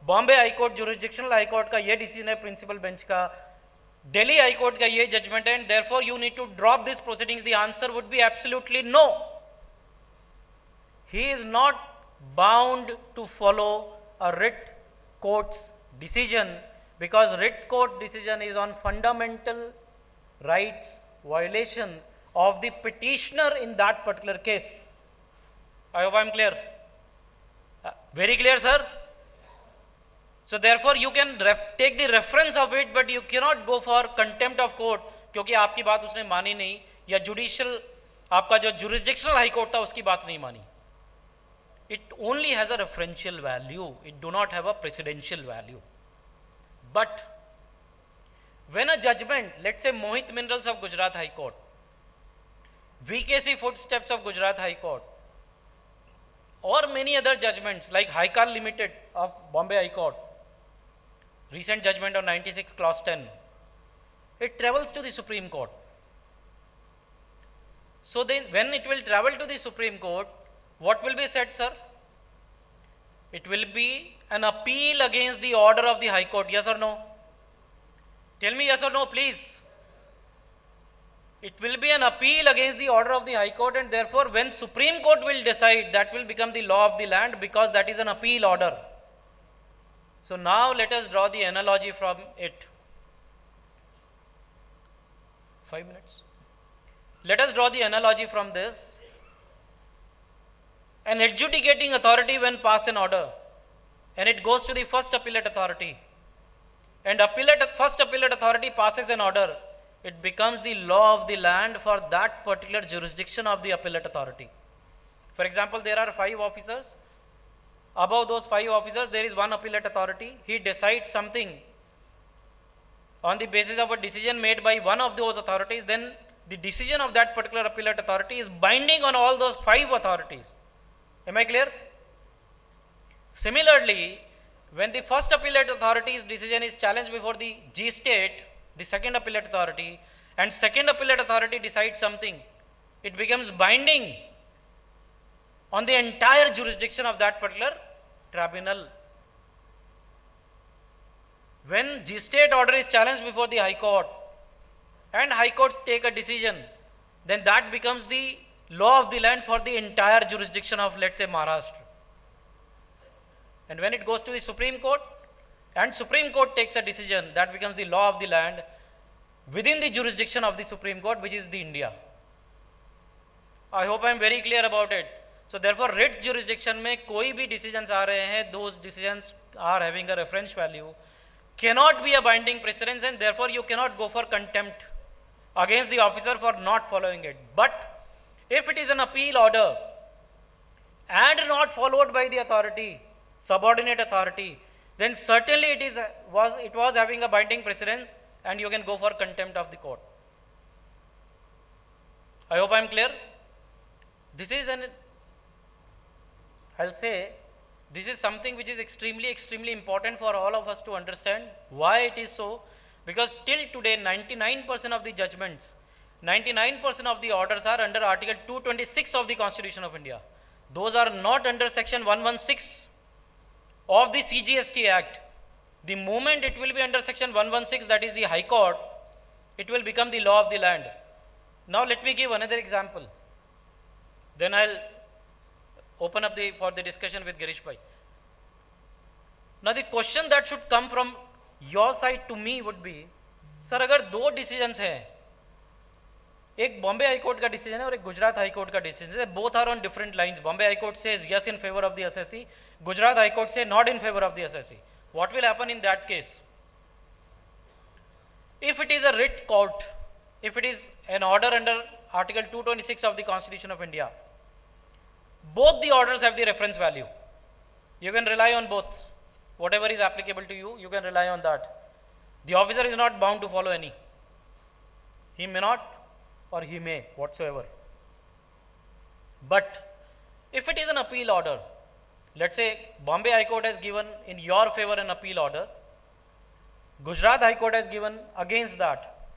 Bombay high court jurisdictional high court का ये डिसीजन है प्रिंसिपल बेंच का, दिल्ली हाई कोर्ट का ये जजमेंट है, and therefore you need to drop this proceedings. The answer would be absolutely no. He is not bound to follow a writ court's decision, because writ court decision is on fundamental rights violation of the petitioner in that particular case. I hope I am clear. Very clear, sir? So therefore you can take the reference of it, but you cannot go for contempt of court, क्योंकि आपकी बात उसने मानी नहीं, या judicial आपका जो jurisdictional high court था उसकी बात नहीं मानी. It only has a referential value. It do not have a precedential value. But when a judgment, let's say Mohit Minerals of Gujarat High Court, VKC Footsteps of Gujarat High Court, or many other judgments like Haikal Limited of Bombay High Court, recent judgment on 96 clause 10, it travels to the Supreme Court. So then when it will travel to the Supreme Court, what will be said, sir? It will be an appeal against the order of the High Court, yes or no? Tell me yes or no, please. It will be an appeal against the order of the High Court, and therefore when Supreme Court will decide, that will become the law of the land, because that is an appeal order. So now let us draw the analogy from it. 5 minutes. Let us draw the analogy from this. An adjudicating authority when pass an order and it goes to the first appellate authority, and first appellate authority passes an order, it becomes the law of the land for that particular jurisdiction of the appellate authority. For example, there are 5 officers. Above those 5 officers, there is one appellate authority. He decides something on the basis of a decision made by one of those authorities, then the decision of that particular appellate authority is binding on all those 5 authorities. Am I clear? Similarly, when the first appellate authority's decision is challenged before the G state, the second appellate authority, and second appellate authority decides something, it becomes binding on the entire jurisdiction of that particular tribunal. When G state order is challenged before the High Court and High Court take a decision, then that becomes the law of the land for the entire jurisdiction of, let's say, Maharashtra. And when it goes to the Supreme Court and Supreme Court takes a decision, that becomes the law of the land within the jurisdiction of the Supreme Court, which is the India. I hope I am very clear about it. So therefore, writ jurisdiction में कोई भी decisions आ रहे हैं, those decisions are having a reference value, cannot be a binding precedence, and therefore you cannot go for contempt against the officer for not following it. But if it is an appeal order and not followed by the authority, subordinate authority, then certainly it was having a binding precedence, and you can go for contempt of the court. I hope I am clear. This is I'll say, this is something which is extremely important for all of us to understand. Why it is so? Because till today, 99% of the judgments, 99% of the orders are under Article 226 of the Constitution of India. Those are not under Section 116 of the CGST Act. The moment it will be under Section 116, that is the High Court, it will become the law of the land. Now let me give another example. Then I'll open up for the discussion with Girish Bhai. Now the question that should come from your side to me would be, sir, अगर 2 decisions हैं, एक Bombay high court का decision है और एक Gujarat high court का decision है, both are on different lines. Bombay high court says yes in favor of the assessee, Gujarat High Court say not in favor of the assessee. What will happen in that case? If it is a writ court, if it is an order under Article 226 of the Constitution of India, both the orders have the reference value. You can rely on both. Whatever is applicable to you, you can rely on that. The officer is not bound to follow any. He may not or he may, whatsoever. But if it is an appeal order, let's say Bombay High Court has given in your favor an appeal order, Gujarat High Court has given against that.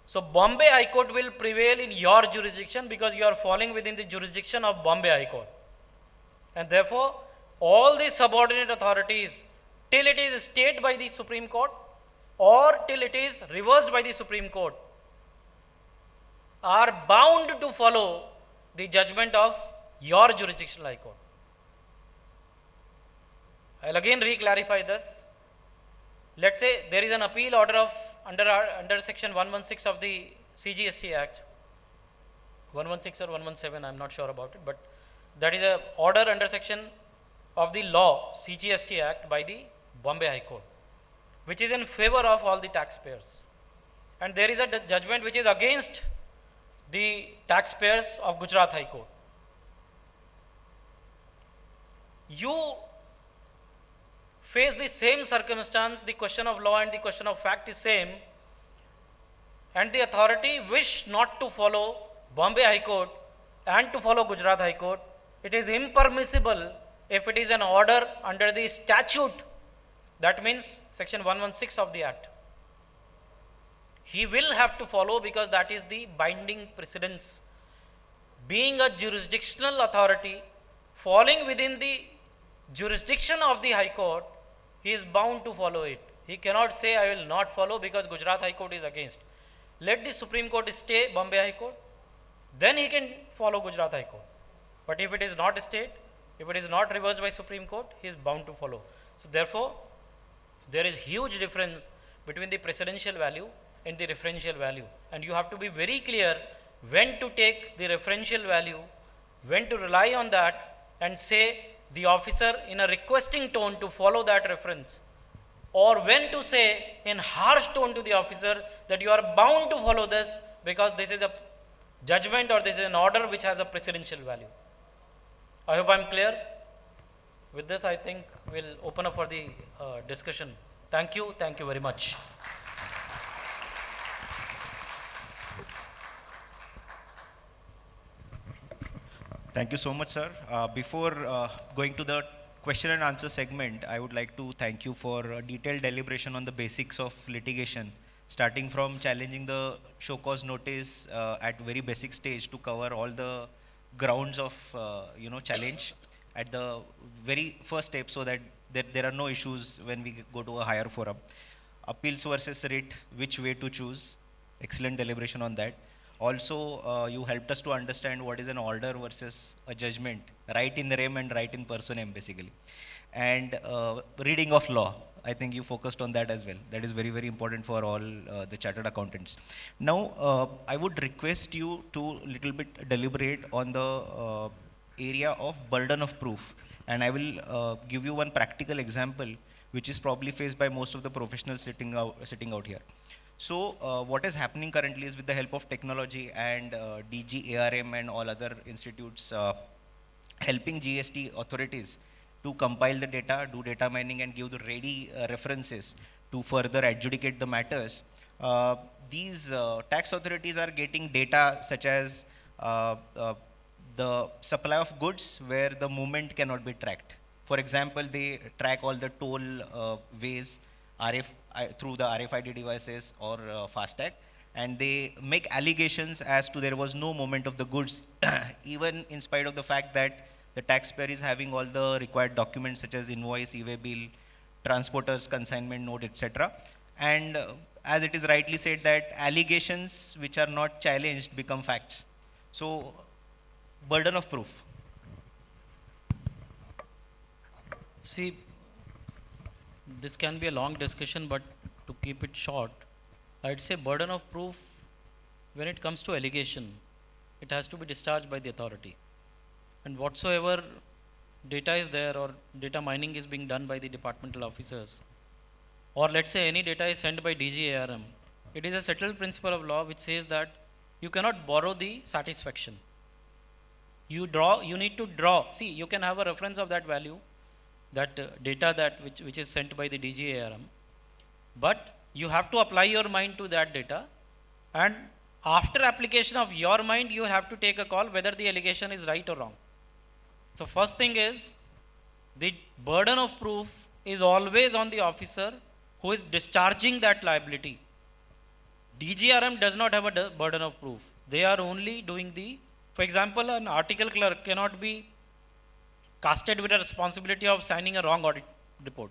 So Bombay High Court will prevail in your jurisdiction because you are falling within the jurisdiction of Bombay High Court. And therefore, all the subordinate authorities, till it is stayed by the Supreme Court or till it is reversed by the Supreme Court, are bound to follow the judgment of your jurisdictional High Court. I'll again re-clarify this. Let's say there is an appeal order of under Section 116 of the CGST Act, 116 or 117, I'm not sure about it, but that is a order under section of the law CGST Act by the Bombay High Court, which is in favor of all the taxpayers. And there is a judgment which is against the taxpayers of Gujarat High Court. You face the same circumstance, the question of law and the question of fact is same, and the authority wish not to follow Bombay High Court and to follow Gujarat High Court. It is impermissible if it is an order under the statute, that means Section 116 of the Act. He will have to follow because that is the binding precedence. Being a jurisdictional authority, falling within the jurisdiction of the High Court, he is bound to follow it. He cannot say, I will not follow because Gujarat High Court is against. Let the Supreme Court stay Bombay High Court, then he can follow Gujarat High Court. But if it is not stayed, if it is not reversed by Supreme Court, he is bound to follow. So therefore, there is huge difference between the precedential value and the jurisdictional value. Let me give an example. Suppose in the referential value, and you have to be very clear when to take the referential value, when to rely on that and say the officer in a requesting tone to follow that reference, or when to say in harsh tone to the officer that you are bound to follow this because this is a judgment or this is an order which has a precedential value. I hope I am clear. With this, I think we'll open up for the discussion. Thank you very much. Thank you so much, sir. Before going to the question and answer segment, I would like to thank you for detailed deliberation on the basics of litigation, starting from challenging the show cause notice at very basic stage to cover all the grounds of challenge at the very first step, so that there are no issues when we go to a higher forum. Appeals versus writ, which way to choose? Excellent deliberation on that. Also, you helped us to understand what is an order versus a judgment, right in rem and right in personam basically. And reading of law, I think you focused on that as well. That is very, very important for all the chartered accountants. Now, I would request you to little bit deliberate on the area of burden of proof. And I will give you one practical example, which is probably faced by most of the professionals sitting out here. So what is happening currently is, with the help of technology and DGARM and all other institutes helping GST authorities to compile the data, do data mining and give the ready references to further adjudicate the matters, these tax authorities are getting data such as the supply of goods where the movement cannot be tracked. For example, they track all the toll ways through the RFID devices or FASTag, and they make allegations as to there was no movement of the goods, even in spite of the fact that the taxpayer is having all the required documents such as invoice, e-way bill, transporter's consignment note, etc. And as it is rightly said, that allegations which are not challenged become facts. So, burden of proof. See, this can be a long discussion, but to keep it short, I'd say burden of proof, when it comes to allegation, it has to be discharged by the authority. And whatsoever data is there or data mining is being done by the departmental officers, or let's say any data is sent by DGARM, it is a settled principle of law which says that you cannot borrow the satisfaction. You need to draw. See, you can have a reference of that value, that data which is sent by the DGARM, but you have to apply your mind to that data, and after application of your mind, you have to take a call whether the allegation is right or wrong. So first thing is, the burden of proof is always on the officer who is discharging that liability. DGRM does not have a burden of proof. They are only doing for example, an article clerk cannot be casted with a responsibility of signing a wrong audit report.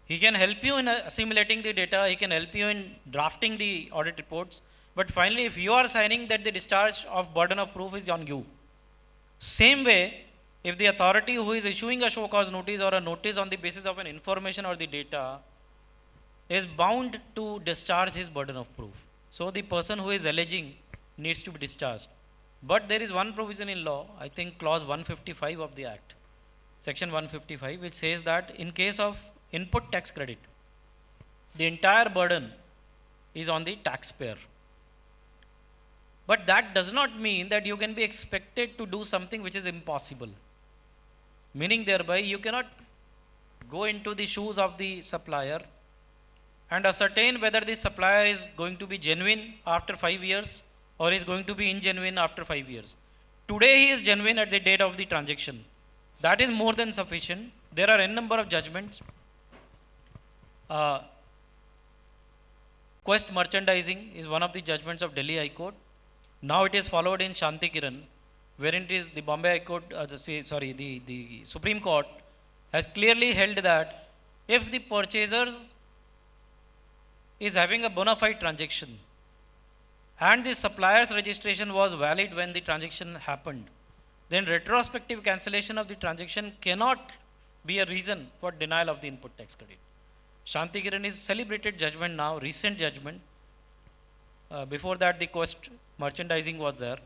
He can help you in assimilating the data, he can help you in drafting the audit reports, but finally if you are signing that, the discharge of burden of proof is on you. Same way, if the authority who is issuing a show cause notice or a notice on the basis of an information or the data is bound to discharge his burden of proof. So the person who is alleging needs to be discharged. But there is one provision in law, I think clause 155 of the Act, section 155, which says that in case of input tax credit, the entire burden is on the taxpayer. But that does not mean that you can be expected to do something which is impossible. Meaning thereby, you cannot go into the shoes of the supplier and ascertain whether the supplier is going to be genuine after 5 years or is going to be ingenuine after 5 years. Today he is genuine at the date of the transaction. That is more than sufficient. There are n number of judgments. Quest merchandising is one of the judgments of Delhi High Court. Now it is followed in Shanti Kiran, wherein it is the Bombay High Court, the Supreme Court has clearly held that if the purchasers is having a bona fide transaction and the supplier's registration was valid when the transaction happened, then retrospective cancellation of the transaction cannot be a reason for denial of the input tax credit. Shantikiran is celebrated judgment now, recent judgment. Before that, the cost merchandising was there.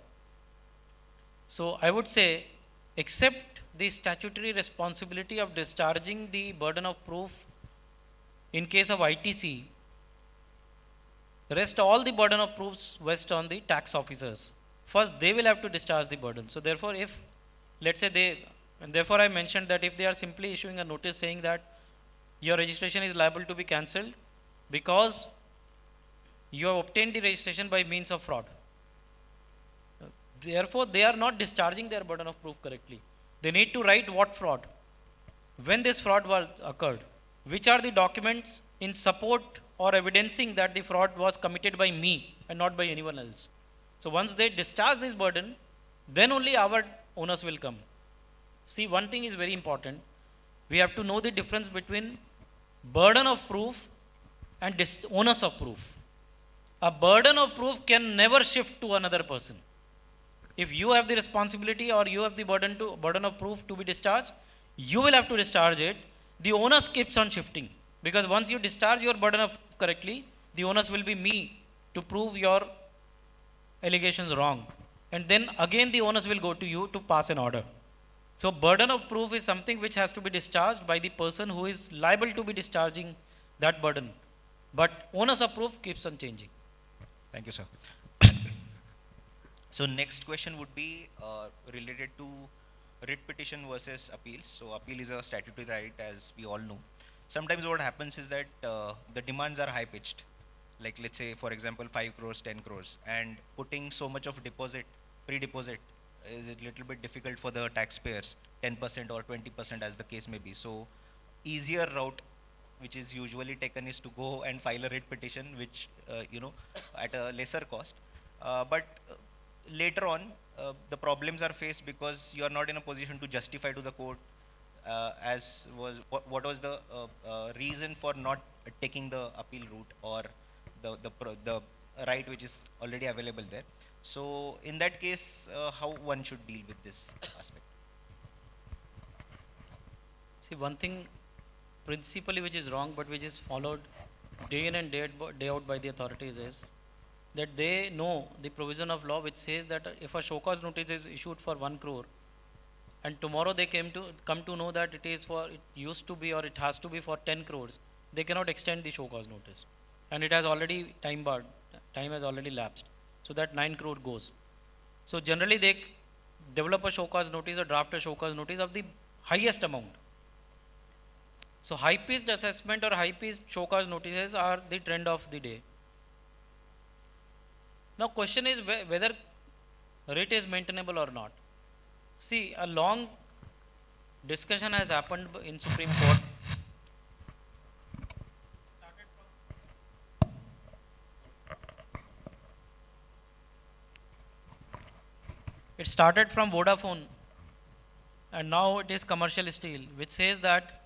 So I would say, accept the statutory responsibility of discharging the burden of proof in case of ITC. Rest all the burden of proofs rest on the tax officers. First, they will have to discharge the burden. So therefore, if let's say and therefore I mentioned that if they are simply issuing a notice saying that your registration is liable to be cancelled because you have obtained the registration by means of fraud. Therefore, they are not discharging their burden of proof correctly. They need to write what fraud, when this fraud was occurred, which are the documents in support or evidencing that the fraud was committed by me and not by anyone else. So once they discharge this burden, then only our onus will come. See, one thing is very important. We have to know the difference between burden of proof and onus of proof. A burden of proof can never shift to another person. If you have the responsibility or you have the burden of proof to be discharged, you will have to discharge it. The onus keeps on shifting, because once you discharge your burden of proof correctly, the onus will be me to prove your allegations wrong, and then again the onus will go to you to pass an order. So burden of proof is something which has to be discharged by the person who is liable to be discharging that burden, but onus of proof keeps on changing. Thank you, sir. So next question would be related to writ petition versus appeals. So appeal is a statutory right, as we all know. Sometimes what happens is that the demands are high pitched. Like let's say, for example, 5 crores, 10 crores, and putting so much of deposit, pre-deposit, is a little bit difficult for the taxpayers, 10% or 20% as the case may be. So easier route, which is usually taken, is to go and file a writ petition, which, at a lesser cost. But later on, the problems are faced because you are not in a position to justify to the court what was the reason for not taking the appeal route, or the right which is already available there. So in that case, how one should deal with this aspect? See, one thing principally which is wrong, but which is followed day in and day out by the authorities, is that they know the provision of law which says that if a show cause notice is issued for 1 crore and tomorrow they come to know that it used to be or it has to be for 10 crores, they cannot extend the show cause notice, and it has already time has already lapsed, so that 9 crore goes. So generally they develop a show cause notice or draft a show cause notice of the highest amount. So high pitched assessment or high pitched show cause notices are the trend of the day. Now question is whether writ is maintainable or not. See, a long discussion has happened in Supreme Court. It started from Vodafone and now it is Commercial Steel, which says that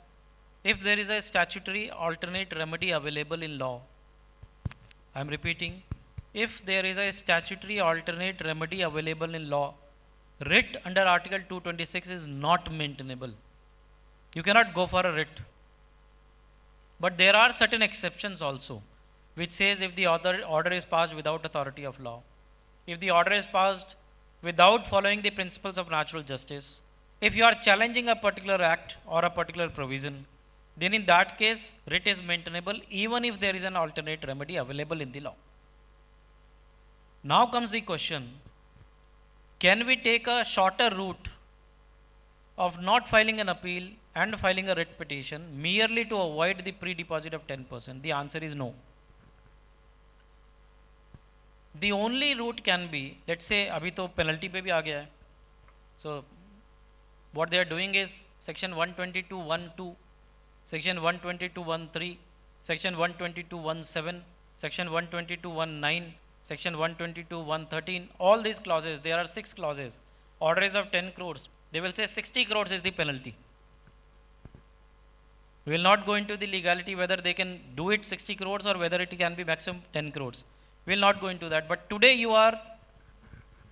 if there is a statutory alternate remedy available in law, I am repeating, if there is a statutory alternate remedy available in law, writ under Article 226 is not maintainable. You cannot go for a writ. But there are certain exceptions also, which says if the order is passed without authority of law, if the order is passed without following the principles of natural justice, if you are challenging a particular act or a particular provision, then in that case, writ is maintainable even if there is an alternate remedy available in the law. Now comes the question, can we take a shorter route of not filing an appeal and filing a writ petition merely to avoid the pre-deposit of 10%? The answer is no. The only route can be, let's say, abhi to penalty pe bhi aa gaya hai. So, what they are doing is section 122(1)(2), section 122(1)(3), section 122(1)(7), section 122(1)(9), section 122(1)(13), all these clauses, there are 6 clauses. Order is of 10 crores. They will say 60 crores is the penalty. We will not go into the legality whether they can do it 60 crores or whether it can be maximum 10 crores. We will not go into that. But today you are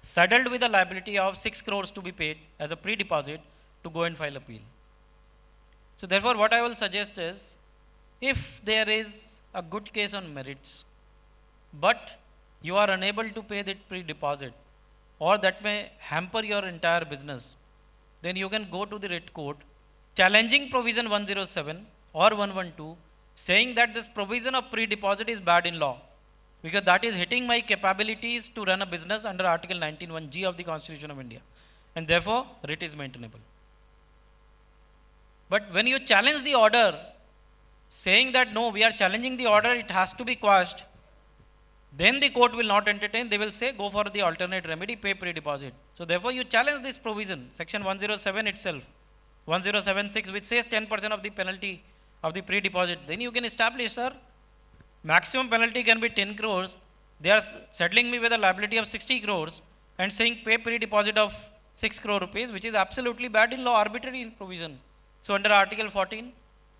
saddled with a liability of 6 crores to be paid as a pre-deposit to go and file appeal. So therefore what I will suggest is, if there is a good case on merits, but you are unable to pay that pre-deposit, or that may hamper your entire business, then you can go to the writ court challenging provision 107 or 112, saying that this provision of pre-deposit is bad in law, because that is hitting my capabilities to run a business under Article 19(1)(g) of the Constitution of India, and therefore writ is maintainable. But when you challenge the order, saying that no, we are challenging the order, it has to be quashed, then the court will not entertain. They will say, go for the alternate remedy, pay pre-deposit. So therefore, you challenge this provision, section 107 itself, 1076, which says 10% of the penalty of the pre-deposit. Then you can establish, sir, maximum penalty can be 10 crores. They are settling me with a liability of 60 crores and saying pay pre-deposit of 6 crore rupees, which is absolutely bad in law, arbitrary in provision. So under Article 14,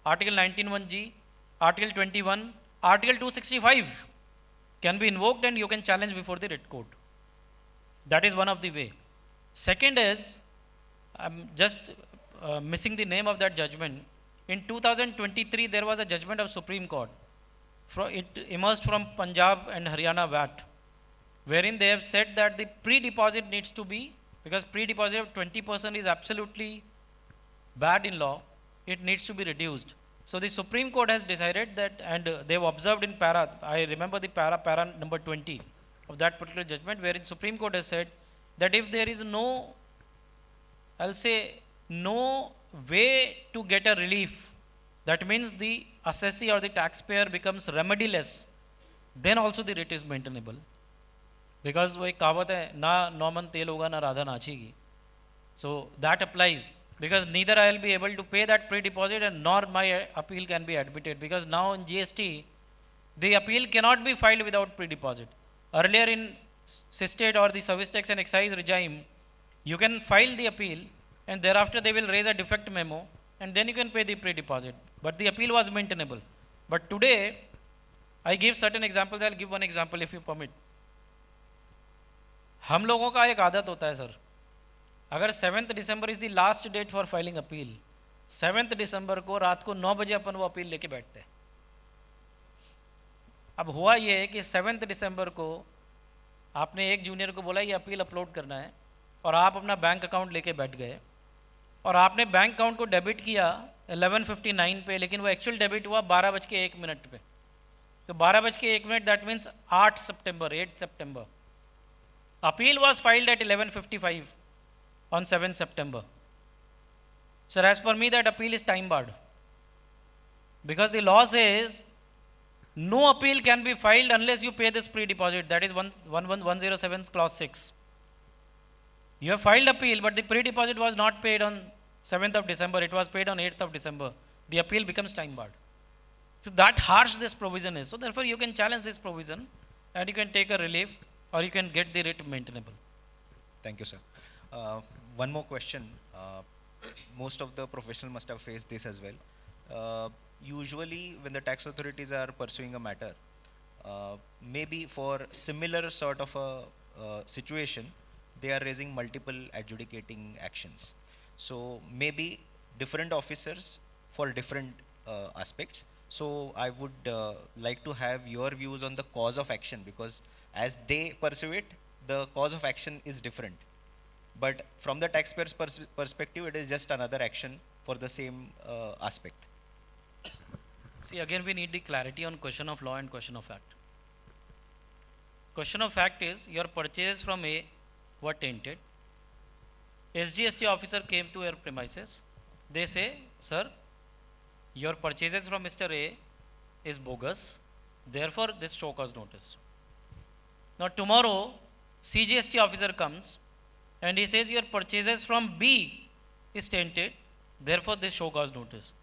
Article 19(1)(g), Article 21, Article 265 can be invoked, and you can challenge before the writ court. That is one of the way. Second is, I'm just missing the name of that judgment. In 2023, there was a judgment of Supreme Court. It emerged from Punjab and Haryana VAT, wherein they have said that the pre-deposit needs to be, because pre-deposit of 20% is absolutely bad in law, it needs to be reduced. So the Supreme Court has decided that, and they have observed in para, I remember the para number 20 of that particular judgment, wherein Supreme Court has said that if there is no, I'll say, no way to get a relief, that means the assessee or the taxpayer becomes remediless, then also the writ is maintainable. Because वो एक कहावत है, ना नॉमन तेल होगा ना Radha नाचेगी. So that applies, because neither I will be able to pay that pre-deposit and nor my appeal can be admitted, because now in GST, the appeal cannot be filed without pre-deposit. Earlier in SISTATE or the service tax and excise regime, you can file the appeal and thereafter they will raise a defect memo and then you can pay the pre-deposit. But the appeal was maintainable. But today, I give certain examples. I'll give one example if you permit. हम लोगों का एक आदत होता है sir, अगर 7th December is the last date for filing appeal, 7th December को रात को 9 बजे अपन वो अपील लेके बैठते हैं. अब हुआ ये है कि 7th December को आपने एक जूनियर को बोला ये अपील अपलोड करना है, और आप अपना बैंक अकाउंट लेके बैठ गए, और आपने बैंक अकाउंट को डेबिट किया 11:59 पे, लेकिन वो एक्चुअल डेबिट हुआ 12:01 पे. तो 12:01, that means 8 September. Appeal was filed at 11:55 on 7th September. So as per me, that appeal is time barred, because the law says no appeal can be filed unless you pay this pre-deposit. That is 107 clause 6. You have filed appeal, but the pre-deposit was not paid on 7th of December. It was paid on 8th of December. The appeal becomes time barred. So that harsh this provision is. So therefore, you can challenge this provision and you can take a relief, or you can get the writ maintainable. Thank you, sir. One more question. Most of the professionals must have faced this as well. Usually, when the tax authorities are pursuing a matter, maybe for similar sort of a situation, they are raising multiple adjudicating actions. So maybe different officers for different aspects. So I would like to have your views on the cause of action, because as they pursue it, the cause of action is different. But from the taxpayer's perspective, it is just another action for the same aspect. See, again, we need the clarity on question of law and question of fact. Question of fact is, your purchases from A were tainted. SGST officer came to your premises. They say, sir, your purchases from Mr. A is bogus. Therefore, this show cause notice. Now, tomorrow, CGST officer comes and he says, your purchases from B is tainted. Therefore, this show cause notice.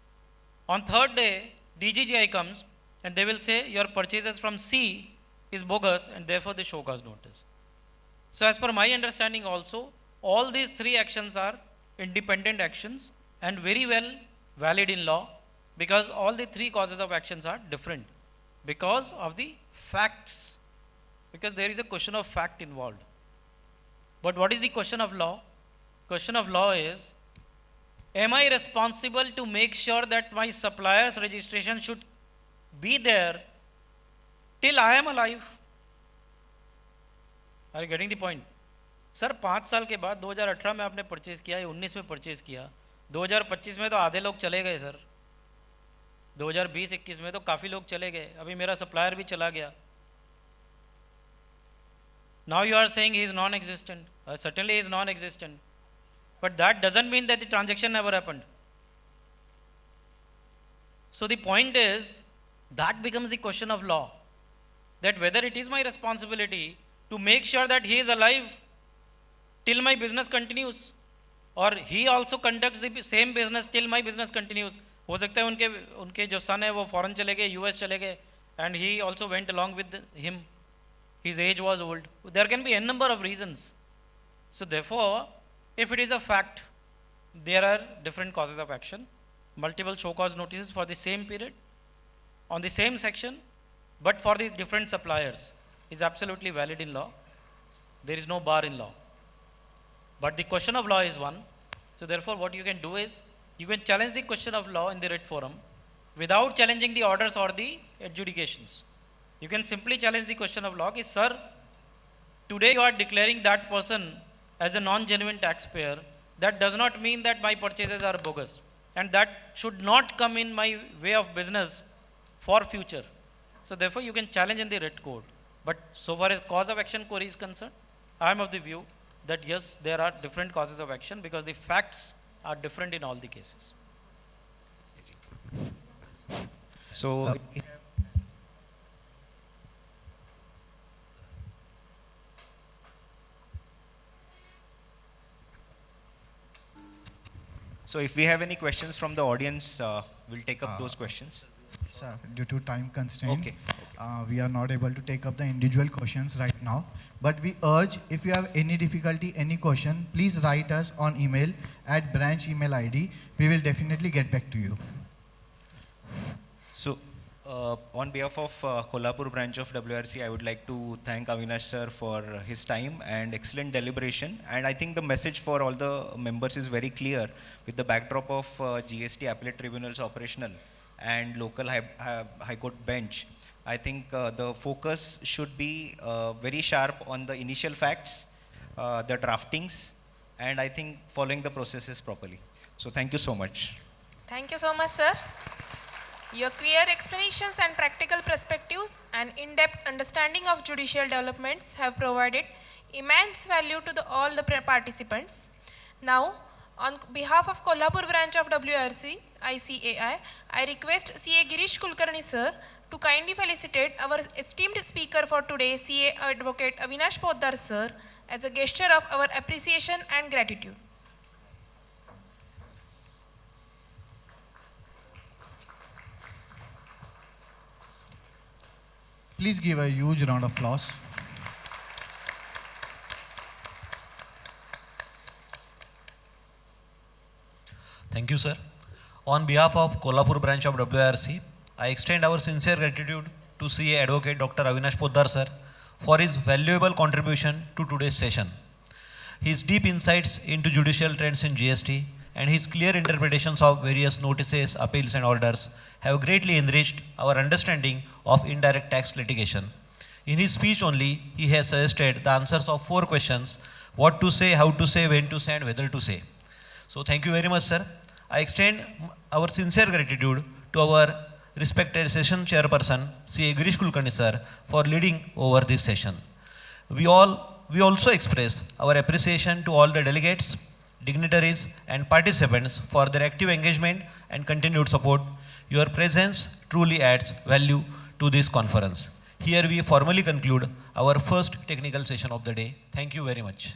On third day, DGGI comes and they will say, your purchases from C is bogus, and therefore, this show cause notice. So, as per my understanding also, all these three actions are independent actions and very well valid in law, because all the three causes of actions are different because of the facts, because there is a question of fact involved. But what is the question of law? Question of law is, am I responsible to make sure that my supplier's registration should be there till I am alive. Are you getting the point? Sir 5 साल के बाद 2018 में आपने purchase किया या 19 में purchase किया, 2025 में तो आधे लोग चले गए सर, 2020-21 में तो काफ़ी लोग चले गए, अभी मेरा सप्लायर भी चला गया. Now you are saying he is non-existent. Certainly he is non-existent, but that doesn't mean that the transaction never happened. So the point is, that becomes the question of law, that whether it is my responsibility to make sure that he is alive till my business continues, or he also conducts the same business till my business continues. हो सकता है उनके जो सन है वो foreign चले गए, US चले गए, and he also went along with him. His age was old. There can be n number of reasons. So therefore, if it is a fact, there are different causes of action, multiple show cause notices for the same period, on the same section, but for the different suppliers is absolutely valid in law. There is no bar in law. But the question of law is one. So therefore, what you can do is, you can challenge the question of law in the writ forum without challenging the orders or the adjudications. You can simply challenge the question of law, ki, sir, today you are declaring that person as a non-genuine taxpayer. That does not mean that my purchases are bogus, and that should not come in my way of business for future. So therefore, you can challenge in the writ code. But so far as cause of action query is concerned, I am of the view that yes, there are different causes of action because the facts are different in all the cases. So, so if we have any questions from the audience, we'll take up those questions. Sir, due to time constraint, Okay. we are not able to take up the individual questions right now. But we urge, if you have any difficulty, any question, please write us on email at branch email ID. We will definitely get back to you. So, on behalf of Kolhapur branch of WRC, I would like to thank Avinash sir for his time and excellent deliberation. And I think the message for all the members is very clear with the backdrop of GST appellate tribunals operational and local high court bench. I think the focus should be very sharp on the initial facts, the draftings, and I think following the processes properly. So thank you so much. Thank you so much, sir. Your clear explanations and practical perspectives and in-depth understanding of judicial developments have provided immense value to all the participants. Now, on behalf of Kolhapur branch of WRC, ICAI, I request CA Girish Kulkarni sir to kindly felicitate our esteemed speaker for today, CA Advocate Avinash Poddar sir, as a gesture of our appreciation and gratitude. Please give a huge round of applause. Thank you, sir. On behalf of Kolhapur branch of WRC, I extend our sincere gratitude to CA Advocate Dr. Avinash Poddar sir for his valuable contribution to today's session. His deep insights into judicial trends in GST and his clear interpretations of various notices, appeals and orders have greatly enriched our understanding of indirect tax litigation. In his speech only, he has suggested the answers of 4 questions: what to say, how to say, when to say and whether to say. So thank you very much, sir. I extend our sincere gratitude to our respected session chairperson, CA Girish Kulkarni sir, for leading over this session. We also express our appreciation to all the delegates, dignitaries and participants for their active engagement and continued support. Your presence truly adds value to this conference. Here we formally conclude our first technical session of the day. Thank you very much.